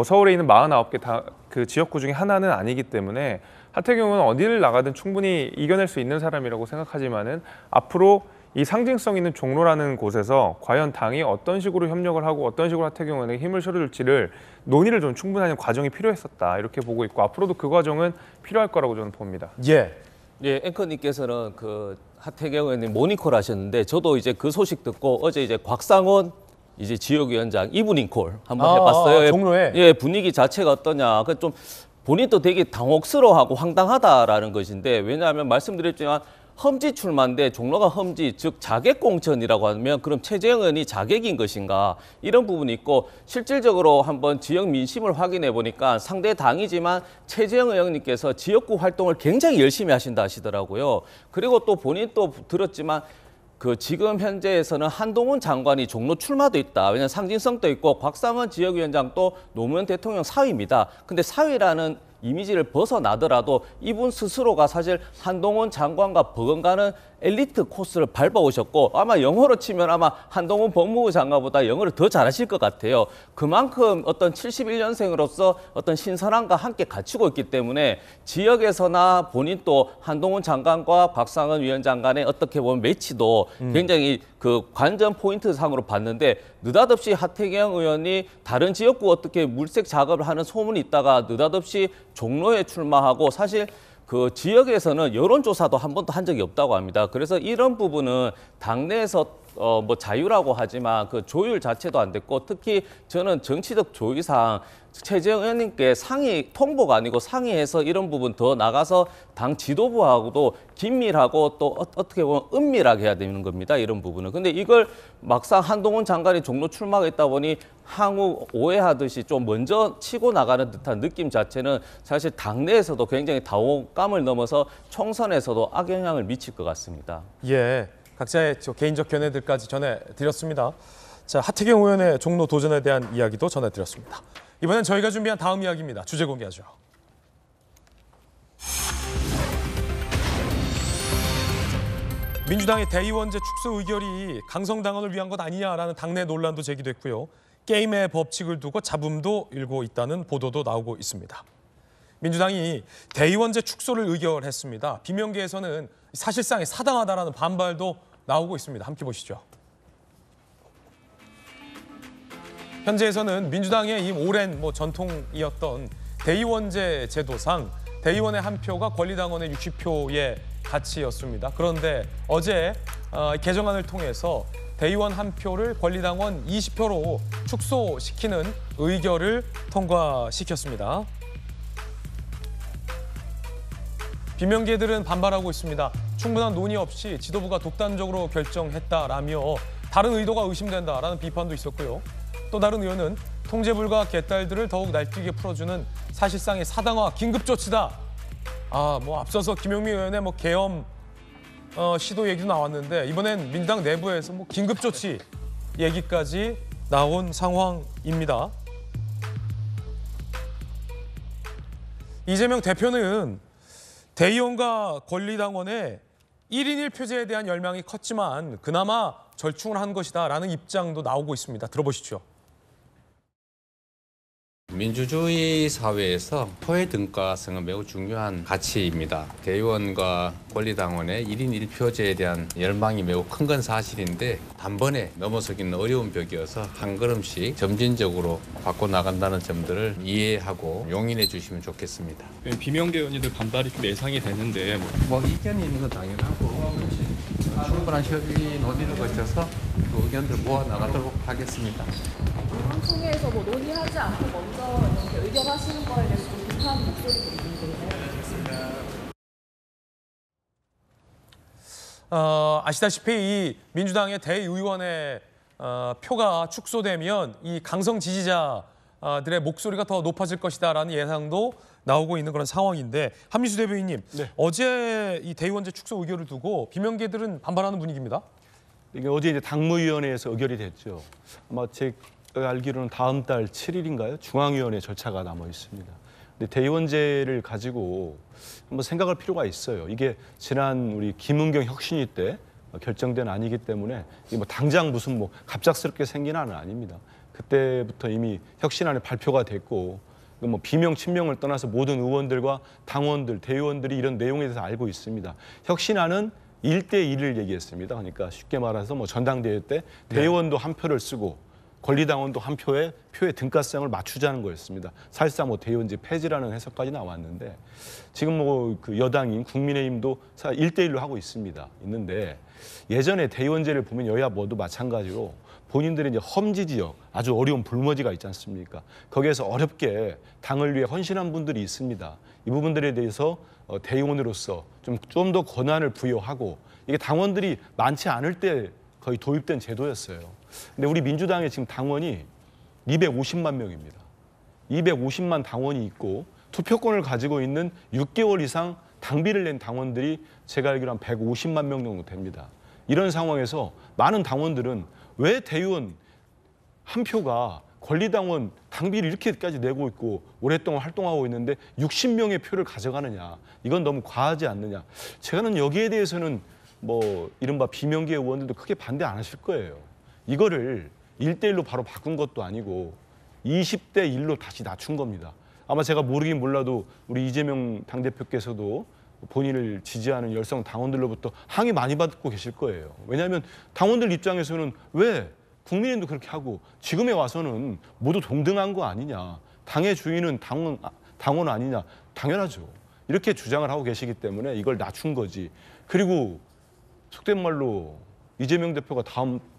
서울에 있는 49개 그 지역구 중에 하나는 아니기 때문에 하태경은 어디를 나가든 충분히 이겨낼 수 있는 사람이라고 생각하지만은 앞으로 이 상징성 있는 종로라는 곳에서 과연 당이 어떤 식으로 협력을 하고 어떤 식으로 하태경 의원에게 힘을 실어줄지를 논의를 좀 충분히 과정이 필요했었다, 이렇게 보고 있고 앞으로도 그 과정은 필요할 거라고 저는 봅니다. 예. 예, 앵커님께서는 하태경 의원님 모닝콜 하셨는데 저도 이제 그 소식 듣고 어제 이제 곽상원 지역위원장 이브닝콜 한번 해봤어요. 종로에? 예, 분위기 자체가 어떠냐. 좀 본인도 되게 당혹스러워하고 황당하다라는 것인데, 왜냐하면 말씀드렸지만 험지 출마인데 종로가 험지, 즉 자객 공천이라고 하면 그럼 최재형 의원이 자객인 것인가 이런 부분이 있고 실질적으로 한번 지역 민심을 확인해 보니까 상대 당이지만 최재형 의원님께서 지역구 활동을 굉장히 열심히 하신다 하시더라고요. 그리고 또 본인 또 들었지만 그 지금 현재에서는 한동훈 장관이 종로 출마도 있다. 왜냐하면 상징성도 있고 곽상원 지역위원장도 노무현 대통령 사위입니다. 근데 사위라는 이미지를 벗어나더라도 이분 스스로가 사실 한동훈 장관과 버금가는 엘리트 코스를 밟아오셨고 아마 영어로 치면 아마 한동훈 법무부 장관보다 영어를 더 잘하실 것 같아요. 그만큼 어떤 71년생으로서 어떤 신선함과 함께 갖추고 있기 때문에 지역에서나 본인 또 한동훈 장관과 박상원 위원장 간의 어떻게 보면 매치도 굉장히 그 관전 포인트 상으로 봤는데 느닷없이 하태경 의원이 다른 지역구 어떻게 물색 작업을 하는 소문이 있다가 느닷없이 종로에 출마하고 사실 그 지역에서는 여론조사도 한 번도 한 적이 없다고 합니다. 그래서 이런 부분은 당내에서 뭐 자유라고 하지만 그 조율 자체도 안 됐고 특히 저는 정치적 조의상 최재형 의원님께 상의 통보가 아니고 상의해서 이런 부분 더 나가서 당 지도부하고도 긴밀하고 또 어떻게 보면 은밀하게 해야 되는 겁니다. 이런 부분은. 근데 이걸 막상 한동훈 장관이 종로 출마했다 보니 향후 오해하듯이 좀 먼저 치고 나가는 듯한 느낌 자체는 사실 당내에서도 굉장히 당혹감을 넘어서 총선에서도 악영향을 미칠 것 같습니다. 예, 각자의 개인적 견해들까지 전해드렸습니다. 자, 하태경 의원의 종로 도전에 대한 이야기도 전해드렸습니다. 이번엔 저희가 준비한 다음 이야기입니다. 주제 공개하죠. 민주당의 대의원제 축소 의결이 강성당원을 위한 것 아니냐라는 당내 논란도 제기됐고요. 게임의 법칙을 두고 잡음도 일고 있다는 보도도 나오고 있습니다. 민주당이 대의원제 축소를 의결했습니다. 비명계에서는 사실상에 사당하다라는 반발도 나오고 있습니다. 함께 보시죠. 현재에서는 민주당의 이 오랜 전통이었던 대의원제 제도상 대의원의 한 표가 권리당원의 60표의 가치였습니다. 그런데 어제 개정안을 통해서 대의원 한 표를 권리당원 20표로 축소시키는 의결을 통과시켰습니다. 비명계들은 반발하고 있습니다. 충분한 논의 없이 지도부가 독단적으로 결정했다라며 다른 의도가 의심된다라는 비판도 있었고요. 또 다른 의원은 통제불가 개딸들을 더욱 날뛰게 풀어주는 사실상의 사당화 긴급조치다. 앞서서 김용민 의원의 계엄 시도 얘기도 나왔는데 이번엔 민주당 내부에서 긴급조치 얘기까지 나온 상황입니다. 이재명 대표는 대의원과 권리당원의 1인 1표제에 대한 열망이 컸지만 그나마 절충을 한 것이다라는 입장도 나오고 있습니다. 들어보시죠. 민주주의 사회에서 표의 등가성은 매우 중요한 가치입니다. 대의원과 권리당원의 1인 1표제에 대한 열망이 매우 큰 건 사실인데 단번에 넘어서기는 어려운 벽이어서 한 걸음씩 점진적으로 바꿔나간다는 점들을 이해하고 용인해 주시면 좋겠습니다. 비명계 의원님들 반발이 좀 예상이 되는데 이견이 있는 건 당연하고 충분한 협의 논의를 거쳐서 그 의견들 모아나가도록 하겠습니다. 방송에서 논의하지 않고 먼저 이렇게 의결하시는 거에 대해서 좀 비판 목소리도 있는데요. 아시다시피 이 민주당의 대의원의 표가 축소되면 이 강성 지지자들의 목소리가 더 높아질 것이다라는 예상도 나오고 있는 그런 상황인데 한민수 대변인님, 어제 이 대의원제 축소 의결을 두고 비명계들은 반발하는 분위기입니다. 이게 어제 이제 당무위원회에서 의결이 됐죠. 아마 제가 알기로는 다음 달 7일인가요? 중앙위원회 절차가 남아 있습니다. 근데 대의원제를 가지고 한번 생각할 필요가 있어요. 이게 지난 우리 김은경 혁신위 때 결정된 안이기 때문에 이게 당장 무슨 갑작스럽게 생긴 안은 아닙니다. 그때부터 이미 혁신안이 발표가 됐고 비명 친명을 떠나서 모든 의원들과 당원들, 대의원들이 이런 내용에 대해서 알고 있습니다. 혁신안은 1대1을 얘기했습니다. 그러니까 쉽게 말해서 전당대회 때 대의원도 한 표를 쓰고 권리당원도 한 표의 등가성을 맞추자는 거였습니다. 사실상 대의원제 폐지라는 해석까지 나왔는데 지금 그 여당인 국민의힘도 1대1로 하고 있는데 예전에 대의원제를 보면 여야 모두 마찬가지로 본인들의 이제 험지 지역, 아주 어려운 불모지가 있지 않습니까? 거기에서 어렵게 당을 위해 헌신한 분들이 있습니다. 이 부분들에 대해서 대의원으로서 좀 더 권한을 부여하고 이게 당원들이 많지 않을 때 거의 도입된 제도였어요. 근데 우리 민주당의 지금 당원이 250만 명입니다. 250만 당원이 있고 투표권을 가지고 있는 6개월 이상 당비를 낸 당원들이 제가 알기로 한 150만 명 정도 됩니다. 이런 상황에서 많은 당원들은 왜 대의원 한 표가 권리당원 당비를 이렇게까지 내고 있고 오랫동안 활동하고 있는데 60명의 표를 가져가느냐. 이건 너무 과하지 않느냐. 제가는 여기에 대해서는 뭐 이른바 비명계 의원들도 크게 반대 안 하실 거예요. 이거를 1대1로 바로 바꾼 것도 아니고 20대 1로 다시 낮춘 겁니다. 아마 제가 모르긴 몰라도 우리 이재명 당대표께서도 본인을 지지하는 열성 당원들로부터 항의 많이 받고 계실 거예요. 왜냐하면 당원들 입장에서는 왜 국민의힘도 그렇게 하고 지금에 와서는 모두 동등한 거 아니냐. 당의 주인은 당원 아니냐. 당연하죠. 이렇게 주장을 하고 계시기 때문에 이걸 낮춘 거지. 그리고 속된 말로 이재명 대표가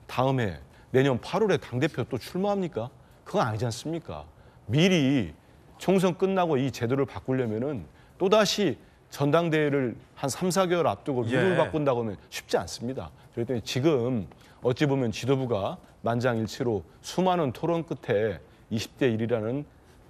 다음해 내년 8월에 당대표 또 출마합니까? 그건 아니지 않습니까? 미리 총선 끝나고 이 제도를 바꾸려면은 또다시 전당대회를 한 3, 4개월 앞두고 룰을 바꾼다고 하면 쉽지 않습니다. 그랬더니 지금 어찌 보면 지도부가 만장일치로 수많은 토론 끝에 20대 1이라는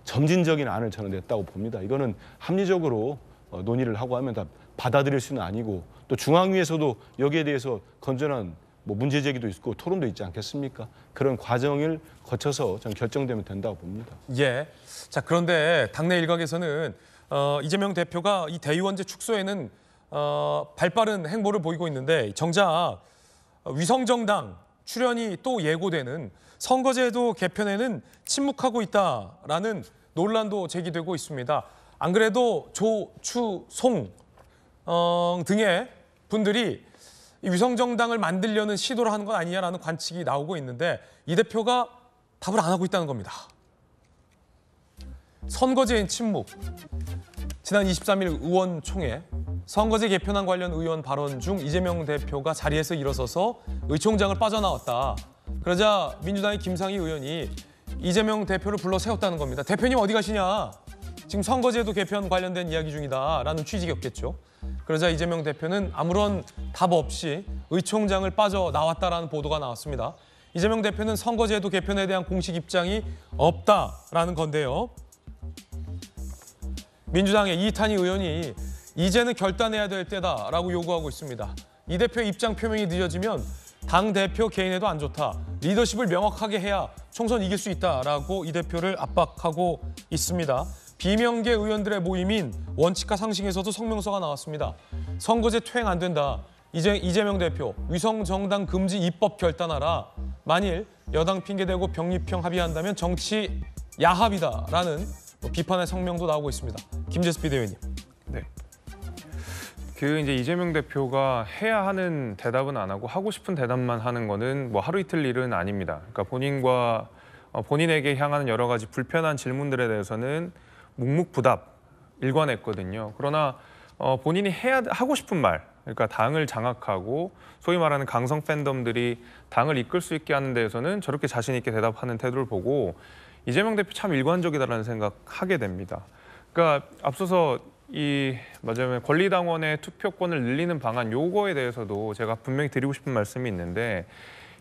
점진적인 안을 저는 냈다고 봅니다. 이거는 합리적으로 논의를 하고 하면 다 받아들일 수는 아니고 또 중앙위에서도 여기에 대해서 건전한 뭐 문제 제기도 있고 토론도 있지 않겠습니까? 그런 과정을 거쳐서 저는 결정되면 된다고 봅니다. 예. 자, 그런데 당내 일각에서는 이재명 대표가 이 대의원제 축소에는 발빠른 행보를 보이고 있는데 정작 위성정당 출연이 또 예고되는 선거제도 개편에는 침묵하고 있다라는 논란도 제기되고 있습니다. 안 그래도 조, 추, 송 등의 분들이 이 위성정당을 만들려는 시도를 하는 건 아니냐라는 관측이 나오고 있는데 이 대표가 답을 안 하고 있다는 겁니다. 선거제인 침묵. 지난 23일 의원총회 선거제 개편안 관련 의원 발언 중 이재명 대표가 자리에서 일어서서 의총장을 빠져나왔다. 그러자 민주당의 김상희 의원이 이재명 대표를 불러 세웠다는 겁니다. 대표님 어디 가시냐? 지금 선거제도 개편 관련된 이야기 중이다라는 취지였겠죠. 그러자 이재명 대표는 아무런 답 없이 의총장을 빠져나왔다라는 보도가 나왔습니다. 이재명 대표는 선거제도 개편에 대한 공식 입장이 없다라는 건데요. 민주당의 이탄희 의원이 이제는 결단해야 될 때다라고 요구하고 있습니다. 이 대표의 입장 표명이 늦어지면 당대표 개인에도 안 좋다. 리더십을 명확하게 해야 총선 이길 수 있다라고 이 대표를 압박하고 있습니다. 비명계 의원들의 모임인 원칙과 상식에서도 성명서가 나왔습니다. 선거제 퇴행 안 된다. 이재명 대표 위성정당 금지 입법 결단하라. 만일 여당 핑계대고 병립형 합의한다면 정치 야합이다라는 비판의 성명도 나오고 있습니다. 김재수 비대위원님. 네. 이제 이재명 대표가 해야 하는 대답은 안 하고 하고 싶은 대답만 하는 거는 뭐 하루 이틀 일은 아닙니다. 그러니까 본인에게 향하는 여러 가지 불편한 질문들에 대해서는 묵묵부답 일관했거든요. 그러나 본인이 하고 싶은 말, 그러니까 당을 장악하고 소위 말하는 강성 팬덤들이 당을 이끌 수 있게 하는 데에서는 저렇게 자신 있게 대답하는 태도를 보고 이재명 대표 참 일관적이다라는 생각하게 됩니다. 그러니까 앞서서 맞아요. 권리당원의 투표권을 늘리는 방안 요거에 대해서도 제가 분명히 드리고 싶은 말씀이 있는데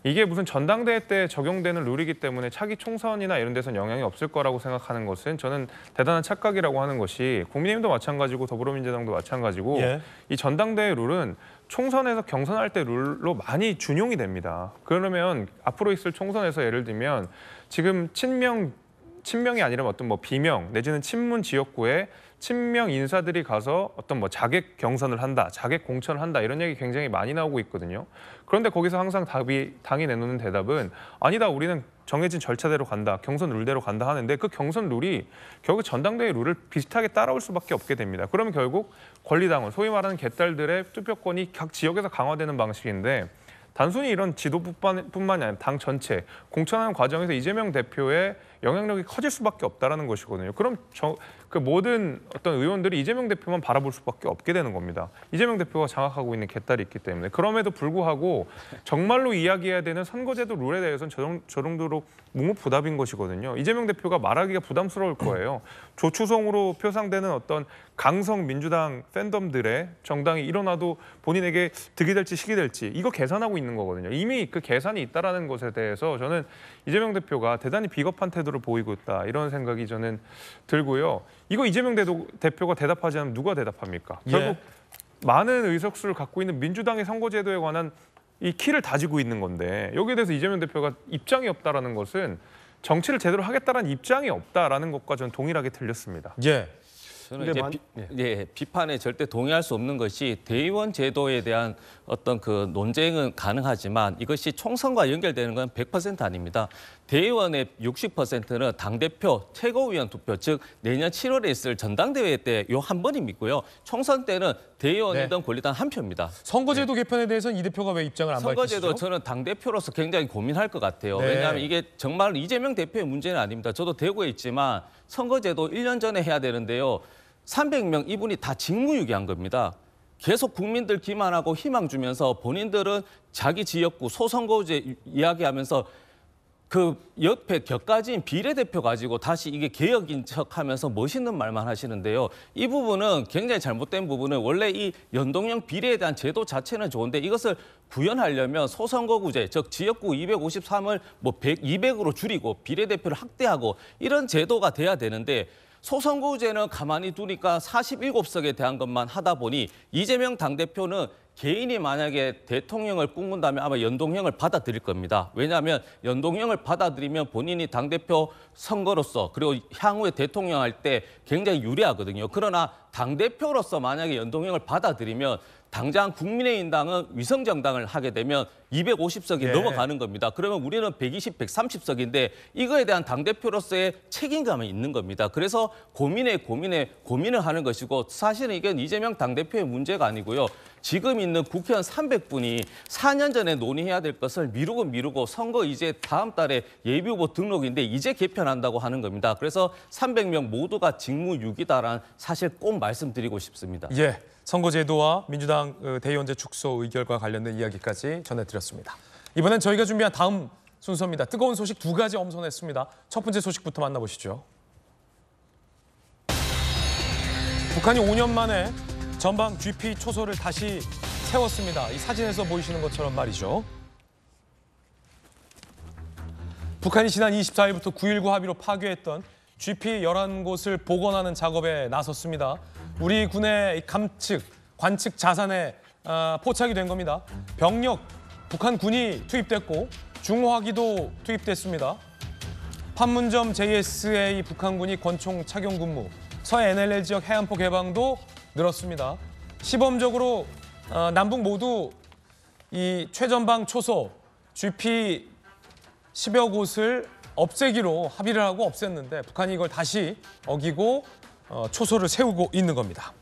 이게 무슨 전당대회 때 적용되는 룰이기 때문에 차기 총선이나 이런 데서는 영향이 없을 거라고 생각하는 것은 저는 대단한 착각이라고 하는 것이 국민의힘도 마찬가지고 더불어민주당도 마찬가지고 이 전당대회 룰은 총선에서 경선할 때 룰로 많이 준용이 됩니다. 그러면 앞으로 있을 총선에서 예를 들면 지금 친명이 아니라 어떤 비명 내지는 친문 지역구에 친명 인사들이 가서 어떤 자객 경선을 한다, 자객 공천을 한다 이런 얘기 굉장히 많이 나오고 있거든요. 그런데 거기서 항상 당이 내놓는 대답은 아니다, 우리는 정해진 절차대로 간다, 경선 룰대로 간다 하는데 그 경선 룰이 결국 전당대회 룰을 비슷하게 따라올 수밖에 없게 됩니다. 그러면 결국 권리당원, 소위 말하는 개딸들의 투표권이 각 지역에서 강화되는 방식인데 단순히 이런 지도부뿐만이 아니라 당 전체 공천하는 과정에서 이재명 대표의 영향력이 커질 수밖에 없다라는 것이거든요. 그럼 그 모든 어떤 의원들이 이재명 대표만 바라볼 수밖에 없게 되는 겁니다. 이재명 대표가 장악하고 있는 갯딸이 있기 때문에. 그럼에도 불구하고 정말로 이야기해야 되는 선거제도 룰에 대해서는 저 정도로 묵묵부답인 것이거든요. 이재명 대표가 말하기가 부담스러울 거예요. 조추성으로 표상되는 어떤 강성 민주당 팬덤들의 정당이 일어나도 본인에게 득이 될지 실이 될지 이거 계산하고 있는 거거든요. 이미 그 계산이 있다라는 것에 대해서 저는 이재명 대표가 대단히 비겁한 태도를 보이고 있다 이런 생각이 저는 들고요. 이거 이재명 대표가 대답하지 않으면 누가 대답합니까? 결국 많은 의석수를 갖고 있는 민주당의 선거제도에 관한 이 키를 다지고 있는 건데 여기에 대해서 이재명 대표가 입장이 없다라는 것은 정치를 제대로 하겠다라는 입장이 없다라는 것과 저는 동일하게 들렸습니다. 예. 저는 이제 비판에 절대 동의할 수 없는 것이 대의원 제도에 대한 어떤 그 논쟁은 가능하지만 이것이 총선과 연결되는 건 100% 아닙니다. 대의원의 60%는 당대표, 최고위원 투표, 즉 내년 7월에 있을 전당대회 때 요 한 번이고요. 총선 때는 대의원이든 권리당 한 표입니다. 선거제도 개편에 대해서는 이 대표가 왜 입장을 안 밝히시죠? 선거제도 저는 당대표로서 굉장히 고민할 것 같아요. 네. 왜냐하면 이게 정말 이재명 대표의 문제는 아닙니다. 저도 대구에 있지만 선거제도 1년 전에 해야 되는데요. 300명 이분이 다 직무유기한 겁니다. 계속 국민들 기만하고 희망 주면서 본인들은 자기 지역구 소선거제 이야기하면서 그 옆에 격가지인 비례대표 가지고 다시 이게 개혁인 척하면서 멋있는 말만 하시는데요. 이 부분은 굉장히 잘못된 부분은 원래 이 연동형 비례에 대한 제도 자체는 좋은데 이것을 구현하려면 소선거구제, 즉 지역구 253을 뭐 200으로 줄이고 비례대표를 확대하고 이런 제도가 돼야 되는데 소선거구제는 가만히 두니까 47석에 대한 것만 하다 보니 이재명 당대표는 개인이 만약에 대통령을 꿈꾼다면 아마 연동형을 받아들일 겁니다. 왜냐하면 연동형을 받아들이면 본인이 당대표 선거로서 그리고 향후에 대통령 할 때 굉장히 유리하거든요. 그러나 당대표로서 만약에 연동형을 받아들이면 당장 국민의힘당은 위성정당을 하게 되면 250석이 넘어가는 겁니다. 그러면 우리는 120, 130석인데 이거에 대한 당대표로서의 책임감이 있는 겁니다. 그래서 고민을 하는 것이고 사실은 이건 이재명 당대표의 문제가 아니고요. 지금 있는 국회의원 300분이 4년 전에 논의해야 될 것을 미루고 선거 이제 다음 달에 예비후보 등록인데 이제 개편한다고 하는 겁니다. 그래서 300명 모두가 직무유기다라는 사실 꼭 말씀드리고 싶습니다. 예. 선거제도와 민주당 대의원제 축소 의결과 관련된 이야기까지 전해드렸습니다. 이번엔 저희가 준비한 다음 순서입니다. 뜨거운 소식 두 가지 엄선했습니다. 첫 번째 소식부터 만나보시죠. 북한이 5년 만에 전방 GP 초소를 다시 세웠습니다. 이 사진에서 보이시는 것처럼 말이죠. 북한이 지난 24일부터 9.19 합의로 파괴했던 GP 11곳을 복원하는 작업에 나섰습니다. 우리 군의 관측 자산에 포착이 된 겁니다. 병력, 북한 군이 투입됐고 중화기도 투입됐습니다. 판문점 JSA 북한군이 권총 착용 근무, 서NLL 지역 해안포 개방도 늘었습니다. 시범적으로 남북 모두 이 최전방 초소 GP 10여 곳을 없애기로 합의를 하고 없앴는데 북한이 이걸 다시 어기고 초소를 세우고 있는 겁니다.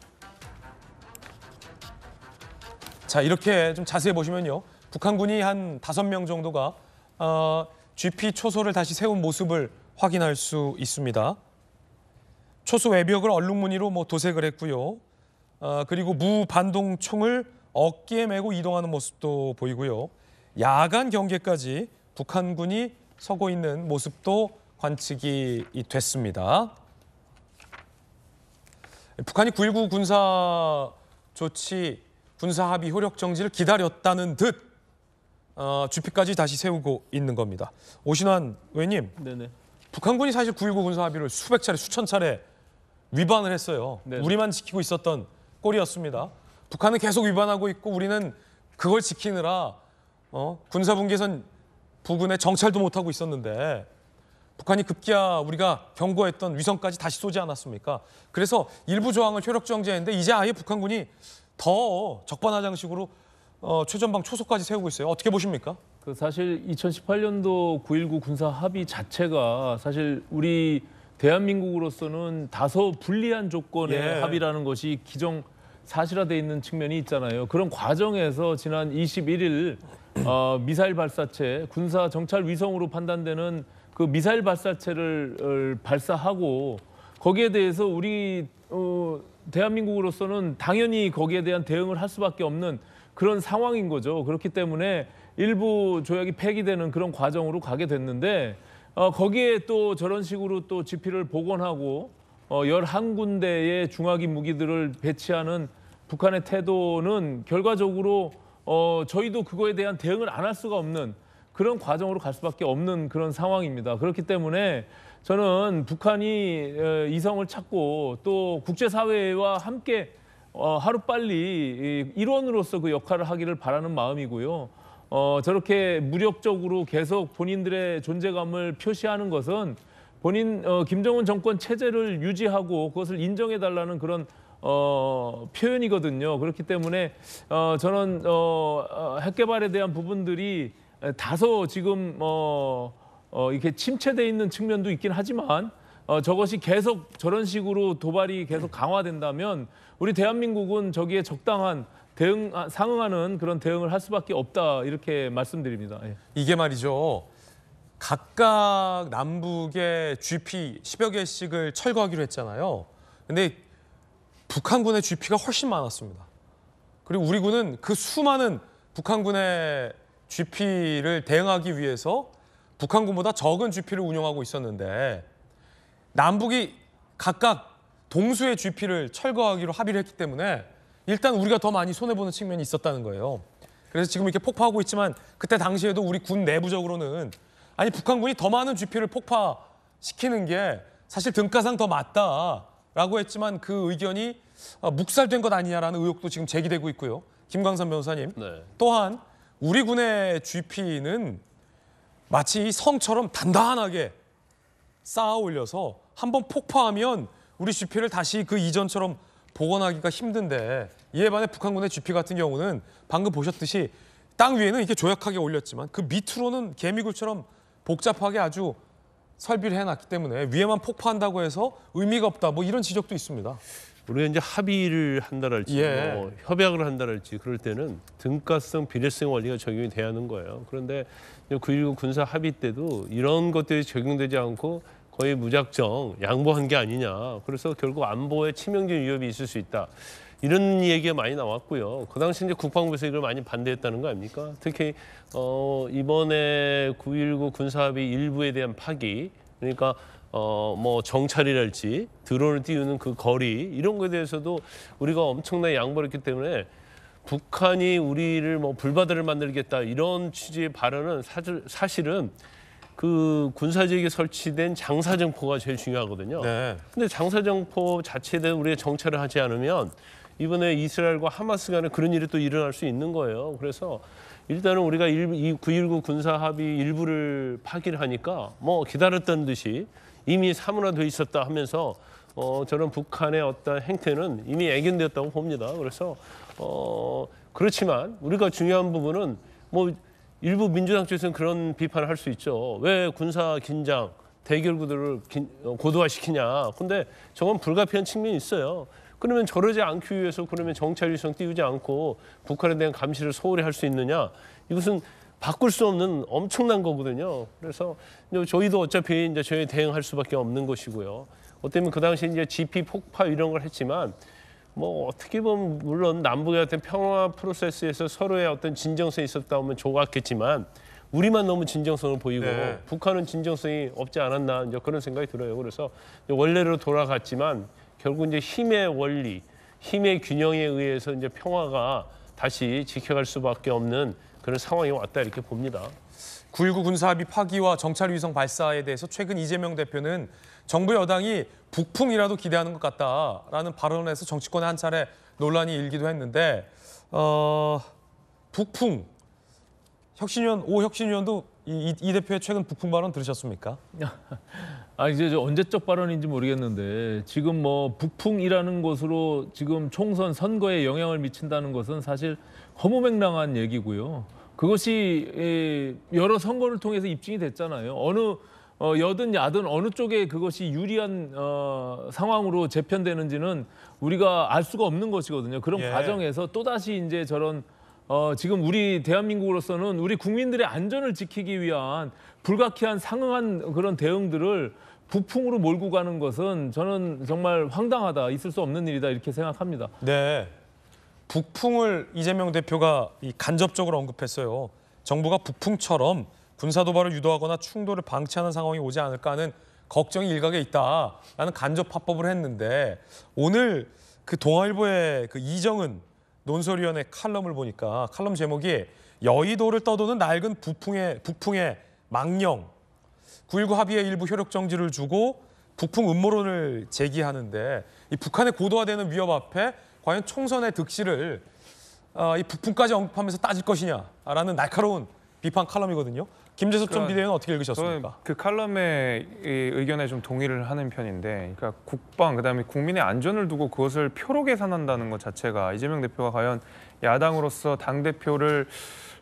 자, 이렇게 좀 자세히 보시면요. 북한군이 한 5명 정도가 GP 초소를 다시 세운 모습을 확인할 수 있습니다. 초소 외벽을 얼룩무늬로 도색을 했고요. 그리고 무반동총을 어깨에 메고 이동하는 모습도 보이고요. 야간 경계까지 북한군이 서고 있는 모습도 관측이 됐습니다. 북한이 9.19 군사 조치, 군사 합의 효력 정지를 기다렸다는 듯 GP까지 다시 세우고 있는 겁니다. 오신환 의원님, 네네. 북한군이 사실 9.19 군사 합의를 수백 차례, 수천 차례 위반을 했어요. 네네. 우리만 지키고 있었던 꼴이었습니다. 북한은 계속 위반하고 있고 우리는 그걸 지키느라 군사분계선 부근에 정찰도 못하고 있었는데 북한이 급기야 우리가 경고했던 위성까지 다시 쏘지 않았습니까? 그래서 일부 조항을 효력 정지했는데 이제 아예 북한군이 더 적반하장식으로 최전방 초소까지 세우고 있어요. 어떻게 보십니까? 사실 2018년도 9.19 군사 합의 자체가 사실 우리 대한민국으로서는 다소 불리한 조건의 합의라는 것이 기정사실화되어 있는 측면이 있잖아요. 그런 과정에서 지난 21일 미사일 발사체, 군사 정찰 위성으로 판단되는 그 미사일 발사체를 발사하고 거기에 대해서 우리 대한민국으로서는 당연히 거기에 대한 대응을 할 수밖에 없는 그런 상황인 거죠. 그렇기 때문에 일부 조약이 폐기되는 그런 과정으로 가게 됐는데 거기에 또 저런 식으로 또 지피를 복원하고 11군데의 중화기 무기들을 배치하는 북한의 태도는 결과적으로 저희도 그거에 대한 대응을 안 할 수가 없는 그런 과정으로 갈 수밖에 없는 그런 상황입니다. 그렇기 때문에 저는 북한이 이성을 찾고 또 국제사회와 함께 하루빨리 일원으로서 그 역할을 하기를 바라는 마음이고요. 저렇게 무력적으로 계속 본인들의 존재감을 표시하는 것은 김정은 정권 체제를 유지하고 그것을 인정해달라는 그런 표현이거든요. 그렇기 때문에 저는 핵 개발에 대한 부분들이 다소 지금 이렇게 침체돼 있는 측면도 있긴 하지만 저것이 계속 저런 식으로 도발이 계속 강화된다면 우리 대한민국은 저기에 적당한 상응하는 그런 대응을 할 수밖에 없다 이렇게 말씀드립니다. 예. 이게 말이죠. 각각 남북의 GP 10여 개씩을 철거하기로 했잖아요. 근데 북한군의 GP가 훨씬 많았습니다. 그리고 우리 군은 그 수많은 북한군의 GP를 대응하기 위해서 북한군보다 적은 GP를 운용하고 있었는데 남북이 각각 동수의 GP를 철거하기로 합의를 했기 때문에 일단 우리가 더 많이 손해보는 측면이 있었다는 거예요. 그래서 지금 이렇게 폭파하고 있지만 그때 당시에도 우리 군 내부적으로는 아니 북한군이 더 많은 GP를 폭파시키는 게 사실 등가상 더 맞다라고 했지만 그 의견이 묵살된 것 아니냐라는 의혹도 지금 제기되고 있고요. 김광선 변호사님. 네. 또한 우리 군의 GP는 마치 성처럼 단단하게 쌓아 올려서 한번 폭파하면 우리 GP를 다시 그 이전처럼 복원하기가 힘든데 이에 반해 북한군의 GP 같은 경우는 방금 보셨듯이 땅 위에는 이렇게 조약하게 올렸지만 그 밑으로는 개미굴처럼 복잡하게 아주 설비를 해놨기 때문에 위에만 폭파한다고 해서 의미가 없다 뭐 이런 지적도 있습니다. 우리가 이제 합의를 한다랄지 뭐 협약을 한다랄지 그럴 때는 등가성, 비례성 원리가 적용이 돼야 하는 거예요. 그런데 9.19 군사 합의 때도 이런 것들이 적용되지 않고 거의 무작정 양보한 게 아니냐. 그래서 결국 안보에 치명적인 위협이 있을 수 있다. 이런 얘기가 많이 나왔고요. 그 당시 이제 국방부에서 이걸 많이 반대했다는 거 아닙니까? 특히 이번에 9.19 군사합의 일부에 대한 파기, 그러니까 뭐 정찰이랄지 드론을 띄우는 그 거리 이런 거에 대해서도 우리가 엄청나게 양보를 했기 때문에 북한이 우리를 뭐 불바다를 만들겠다 이런 취지의 발언은 사실은 그 군사지역에 설치된 장사정포가 제일 중요하거든요. 네. 근데 장사정포 자체에 대해 우리가 정찰을 하지 않으면 이번에 이스라엘과 하마스 간에 그런 일이 또 일어날 수 있는 거예요. 그래서 일단은 우리가 이 9.19 군사합의 일부를 파기를 하니까 뭐 기다렸던 듯이 이미 사문화돼 있었다 하면서 저런 북한의 어떤 행태는 이미 애견되었다고 봅니다. 그래서 그렇지만 우리가 중요한 부분은 뭐 일부 민주당 쪽에서는 그런 비판을 할 수 있죠. 왜 군사 긴장, 대결 구도를 고도화시키냐. 근데 저건 불가피한 측면이 있어요. 그러면 저러지 않기 위해서 그러면 정찰 위성 띄우지 않고 북한에 대한 감시를 소홀히 할 수 있느냐. 이것은 바꿀 수 없는 엄청난 거거든요. 그래서 저희도 어차피 이제 저희 대응할 수밖에 없는 것이고요. 어쩌면 그 당시 이제 GP 폭파 이런 걸 했지만 뭐 어떻게 보면 물론 남북의 어떤 평화 프로세스에서 서로의 어떤 진정성이 있었다 하면 좋았겠지만 우리만 너무 진정성을 보이고 북한은 진정성이 없지 않았나 이제 그런 생각이 들어요. 그래서 원래로 돌아갔지만 결국 이제 힘의 원리, 힘의 균형에 의해서 이제 평화가 다시 지켜갈 수밖에 없는 그런 상황이 왔다 이렇게 봅니다. 9.19 군사합의 파기와 정찰위성 발사에 대해서 최근 이재명 대표는 정부 여당이 북풍이라도 기대하는 것 같다라는 발언을 해서 정치권에 한 차례 논란이 일기도 했는데 북풍, 오 혁신위원도 이 대표의 최근 북풍 발언 들으셨습니까? 이제 언제적 발언인지 모르겠는데 지금 뭐 북풍이라는 것으로 지금 총선 선거에 영향을 미친다는 것은 사실 허무맹랑한 얘기고요. 그것이 여러 선거를 통해서 입증이 됐잖아요. 어느 여든 야든 어느 쪽에 그것이 유리한 상황으로 재편되는지는 우리가 알 수가 없는 것이거든요. 그런 과정에서 또다시 이제 저런 지금 우리 대한민국으로서는 우리 국민들의 안전을 지키기 위한 불가피한 상응한 그런 대응들을 북풍으로 몰고 가는 것은 저는 정말 황당하다, 있을 수 없는 일이다 이렇게 생각합니다. 네, 북풍을 이재명 대표가 간접적으로 언급했어요. 정부가 북풍처럼 군사 도발을 유도하거나 충돌을 방치하는 상황이 오지 않을까 하는 걱정이 일각에 있다라는 간접 화법을 했는데 오늘 그 동아일보의 그 이정은 논설위원회 칼럼을 보니까 칼럼 제목이 여의도를 떠도는 낡은 북풍의 망령 9.19 합의의 일부 효력 정지를 주고 북풍 음모론을 제기하는데 이 북한의 고도화되는 위협 앞에 과연 총선의 득실을 이 북풍까지 언급하면서 따질 것이냐라는 날카로운 비판 칼럼이거든요. 김재섭 전 비대위원은 어떻게 읽으셨습니까? 그 칼럼의 의견에 좀 동의를 하는 편인데, 그러니까 국방 그다음에 국민의 안전을 두고 그것을 표로 계산한다는 것 자체가 이재명 대표가 과연 야당으로서 당 대표를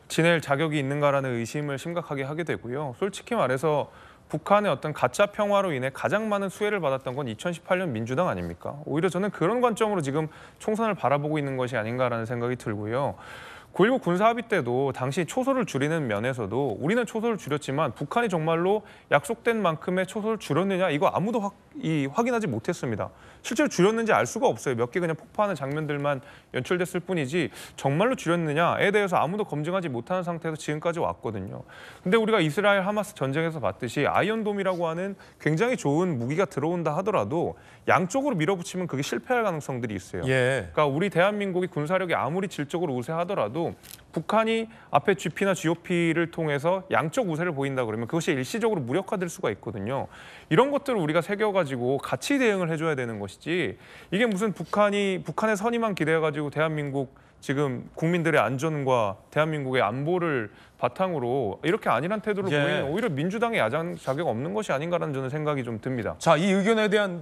지낼 자격이 있는가라는 의심을 심각하게 하게 되고요. 솔직히 말해서 북한의 어떤 가짜 평화로 인해 가장 많은 수혜를 받았던 건 2018년 민주당 아닙니까? 오히려 저는 그런 관점으로 지금 총선을 바라보고 있는 것이 아닌가라는 생각이 들고요. 9.19 군사합의 때도 당시 초소를 줄이는 면에서도 우리는 초소를 줄였지만 북한이 정말로 약속된 만큼의 초소를 줄였느냐, 이거 아무도 확인하지 못했습니다. 실제로 줄였는지 알 수가 없어요. 몇 개 그냥 폭파하는 장면들만 연출됐을 뿐이지 정말로 줄였느냐에 대해서 아무도 검증하지 못하는 상태에서 지금까지 왔거든요. 근데 우리가 이스라엘 하마스 전쟁에서 봤듯이 아이언돔이라고 하는 굉장히 좋은 무기가 들어온다 하더라도 양쪽으로 밀어붙이면 그게 실패할 가능성들이 있어요. 그러니까 우리 대한민국이 군사력이 아무리 질적으로 우세하더라도 북한이 앞에 GP나 GOP를 통해서 양쪽 우세를 보인다 그러면 그것이 일시적으로 무력화될 수가 있거든요. 이런 것들을 우리가 새겨가지고 같이 대응을 해줘야 되는 것이지, 이게 무슨 북한의 선의만 기대해가지고 대한민국 지금 국민들의 안전과 대한민국의 안보를 바탕으로 이렇게 안일한 태도를 보이는 오히려 민주당의 야당 자격 없는 것이 아닌가라는 저는 생각이 좀 듭니다. 자, 이 의견에 대한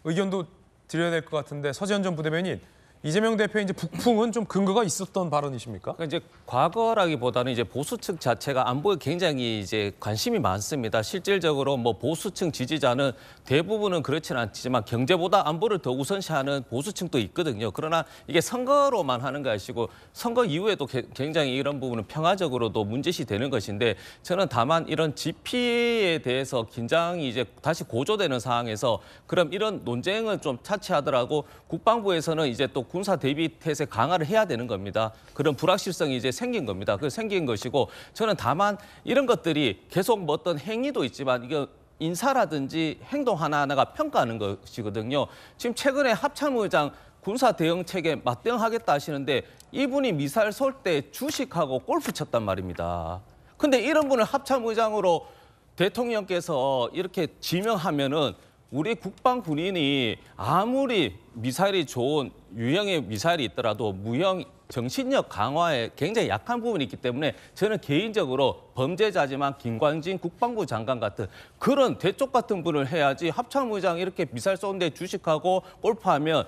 의견도 드려야 될 것 같은데 서지현 전 부대변인, 이재명 대표의 이제 북풍은 좀 근거가 있었던 발언이십니까? 그러니까 이제 과거라기보다는 이제 보수층 자체가 안보에 굉장히 이제 관심이 많습니다. 실질적으로 뭐 보수층 지지자는 대부분은 그렇지는 않지만 경제보다 안보를 더 우선시하는 보수층도 있거든요. 그러나 이게 선거로만 하는 것이고 선거 이후에도 굉장히 이런 부분은 평화적으로도 문제시 되는 것인데, 저는 다만 이런 GP에 대해서 긴장이 이제 다시 고조되는 상황에서 그럼 이런 논쟁은 좀 차치하더라도 국방부에서는 이제 또 군사 대비 태세 강화를 해야 되는 겁니다. 그런 불확실성이 이제 생긴 겁니다. 그 생긴 것이고, 저는 다만 이런 것들이 계속 뭐 어떤 행위도 있지만 이거 인사라든지 행동 하나하나가 평가하는 것이거든요. 지금 최근에 합참의장 군사 대응 체계 맞대응하겠다 하시는데 이분이 미사일 쏠 때 주식하고 골프 쳤단 말입니다. 근데 이런 분을 합참의장으로 대통령께서 이렇게 지명하면은 우리 국방 군인이 아무리 미사일이 좋은 유형의 미사일이 있더라도 무형 정신력 강화에 굉장히 약한 부분이 있기 때문에 저는 개인적으로 범죄자지만 김광진 국방부 장관 같은 그런 대쪽 같은 분을 해야지, 합참의장 이렇게 미사일 쏘는데 주식하고 골프하면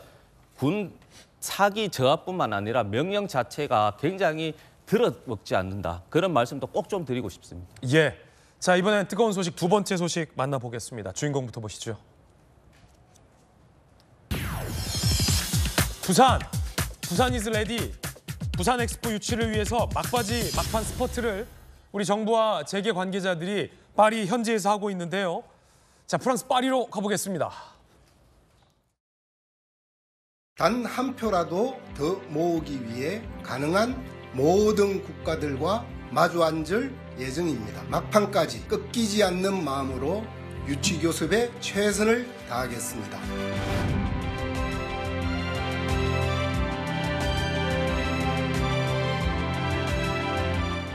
군 사기 저하뿐만 아니라 명령 자체가 굉장히 들어먹지 않는다. 그런 말씀도 꼭 좀 드리고 싶습니다. 예. 자, 이번엔 뜨거운 소식 두 번째 소식 만나보겠습니다. 주인공부터 보시죠. 부산 이즈 레디. 부산 엑스포 유치를 위해서 막판 스퍼트를 우리 정부와 재계 관계자들이 파리 현지에서 하고 있는데요. 자, 프랑스 파리로 가보겠습니다. 단 한 표라도 더 모으기 위해 가능한 모든 국가들과 마주 앉을 예정입니다. 막판까지 꺾이지 않는 마음으로 유치 교섭에 최선을 다하겠습니다.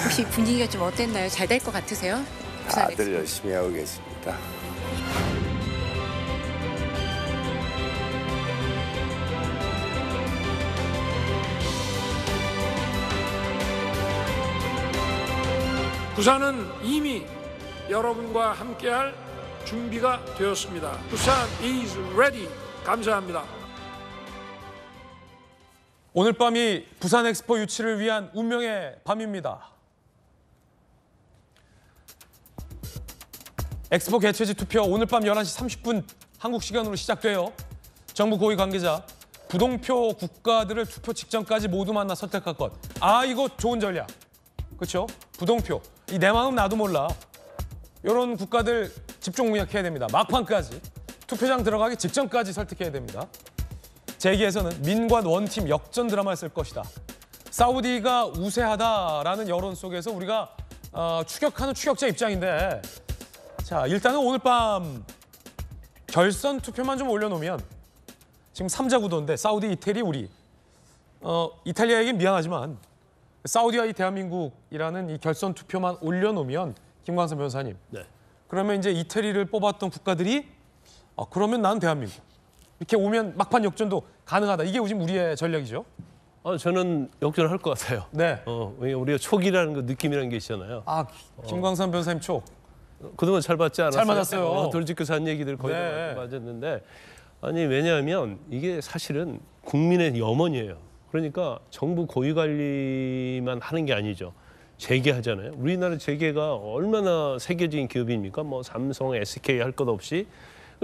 혹시 분위기가 좀 어땠나요? 잘 될 것 같으세요? 다들 열심히 하고 계십니다. 부산은 이미 여러분과 함께할 준비가 되었습니다. 부산 is ready. 감사합니다. 오늘 밤이 부산 엑스포 유치를 위한 운명의 밤입니다. 엑스포 개최지 투표 오늘 밤 11시 30분 한국 시간으로 시작돼요. 정부 고위 관계자 부동표 국가들을 투표 직전까지 모두 만나 선택할 것. 아, 이거 좋은 전략. 그렇죠? 부동표. 이 내 마음 나도 몰라. 이런 국가들 집중 공략해야 됩니다. 막판까지. 투표장 들어가기 직전까지 설득해야 됩니다. 재계에서는 민관 원팀 역전 드라마를 쓸 것이다. 사우디가 우세하다라는 여론 속에서 우리가 추격하는 추격자 입장인데, 자, 일단은 오늘 밤 결선 투표만 좀 올려놓으면 지금 3자 구도인데 사우디, 이태리, 우리. 이탈리아에겐 미안하지만 사우디와 이 대한민국이라는 이 결선 투표만 올려놓으면 김광선 변호사님. 네. 그러면 이제 이태리를 뽑았던 국가들이 그러면 난 대한민국. 이렇게 오면 막판 역전도 가능하다. 이게 지금 우리의 전략이죠. 저는 역전할 것 같아요. 네. 우리가 촉이라는 그 느낌이라는 게 있잖아요. 김광선 변호사님 촉. 그동안 잘 받지 않았어요? 잘 맞았어요. 돌직구에서 한 얘기들 거의 네. 다 맞았는데, 아니 왜냐하면 이게 사실은 국민의 염원이에요. 그러니까 정부 고위 관리만 하는 게 아니죠. 재계하잖아요. 우리나라 재계가 얼마나 세계적인 기업입니까? 뭐 삼성, SK 할 것 없이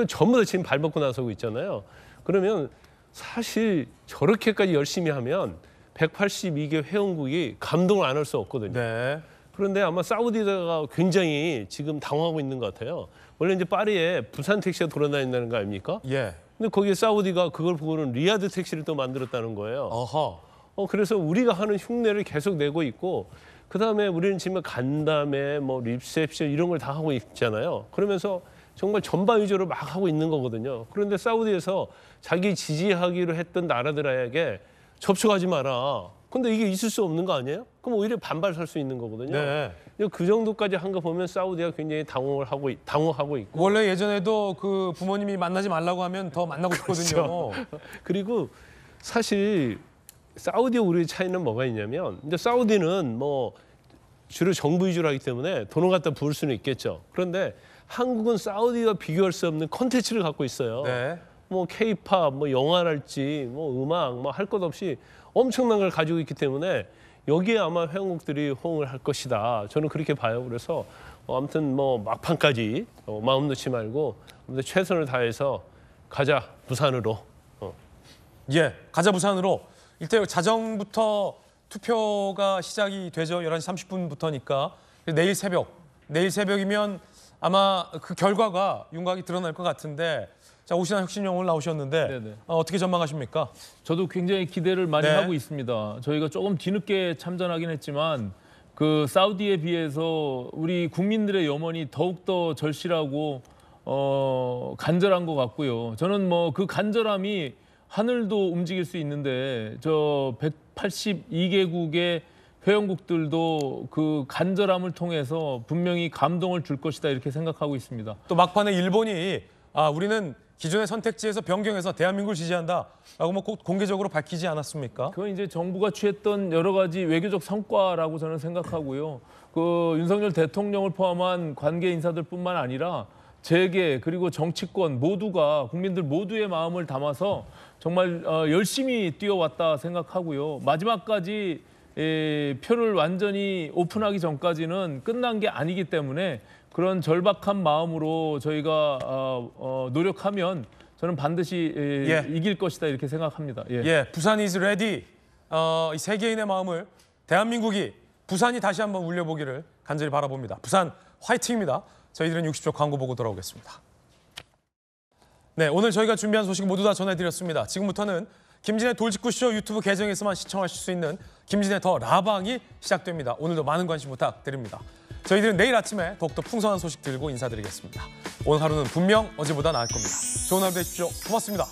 전부 다 지금 발벗고 나서고 있잖아요. 그러면 사실 저렇게까지 열심히 하면 182개 회원국이 감동을 안 할 수 없거든요. 네. 그런데 아마 사우디가 굉장히 지금 당황하고 있는 것 같아요. 원래 이제 파리에 부산 택시가 돌아다닌다는 거 아닙니까? 예. 근데 거기에 사우디가 그걸 보고는 리야드 택시를 또 만들었다는 거예요. 어허. 그래서 우리가 하는 흉내를 계속 내고 있고, 그다음에 우리는 지금 간담회, 뭐 리셉션 이런 걸 다 하고 있잖아요. 그러면서 정말 전방 위주로 막 하고 있는 거거든요. 그런데 사우디에서 자기 지지하기로 했던 나라들에게 접촉하지 마라. 근데 이게 있을 수 없는 거 아니에요? 그럼 오히려 반발할 수 있는 거거든요. 네. 그 정도까지 한 거 보면 사우디가 굉장히 당황하고 있고. 원래 예전에도 그 부모님이 만나지 말라고 하면 더 만나고 싶거든요. 그렇죠. 그리고 사실 사우디와 우리의 차이는 뭐가 있냐면, 이제 사우디는 뭐 주로 정부 위주로 하기 때문에 돈을 갖다 부을 수는 있겠죠. 그런데 한국은 사우디와 비교할 수 없는 콘텐츠를 갖고 있어요. 네. 뭐 K-팝, 뭐 영화랄지, 뭐 음악, 뭐 할 것 없이 엄청난 걸 가지고 있기 때문에 여기에 아마 회원국들이 호응을 할 것이다. 저는 그렇게 봐요. 그래서 아무튼 뭐 막판까지 마음 놓지 말고 최선을 다해서 가자 부산으로. 예, 가자 부산으로. 일단 자정부터 투표가 시작이 되죠. 11시 30분부터니까. 내일 새벽이면 아마 그 결과가 윤곽이 드러날 것 같은데, 자, 오신환 혁신위원 오늘 나오셨는데 어떻게 전망하십니까? 저도 굉장히 기대를 많이 네. 하고 있습니다. 저희가 조금 뒤늦게 참전하긴 했지만 그 사우디에 비해서 우리 국민들의 염원이 더욱더 절실하고 간절한 것 같고요. 저는 뭐 그 간절함이 하늘도 움직일 수 있는데 저 182개국의 회원국들도 그 간절함을 통해서 분명히 감동을 줄 것이다 이렇게 생각하고 있습니다. 또 막판에 일본이 우리는 기존의 선택지에서 변경해서 대한민국을 지지한다라고 뭐 공개적으로 밝히지 않았습니까? 그건 이제 정부가 취했던 여러 가지 외교적 성과라고 저는 생각하고요. 그 윤석열 대통령을 포함한 관계 인사들뿐만 아니라 재계 그리고 정치권 모두가 국민들 모두의 마음을 담아서 정말 열심히 뛰어왔다 생각하고요. 마지막까지 표를 완전히 오픈하기 전까지는 끝난 게 아니기 때문에 그런 절박한 마음으로 저희가 노력하면 저는 반드시 이길 것이다 이렇게 생각합니다. 예, 부산 is ready. 이 세계인의 마음을 대한민국이 부산이 다시 한번 울려보기를 간절히 바라봅니다. 부산 화이팅입니다. 저희들은 60초 광고 보고 돌아오겠습니다. 네, 오늘 저희가 준비한 소식 모두 다 전해드렸습니다. 지금부터는 김진의 돌직구쇼 유튜브 계정에서만 시청하실 수 있는 김진의 더 라방이 시작됩니다. 오늘도 많은 관심 부탁드립니다. 저희들은 내일 아침에 더욱더 풍성한 소식 들고 인사드리겠습니다. 오늘 하루는 분명 어제보다 나을 겁니다. 좋은 하루 되십시오. 고맙습니다.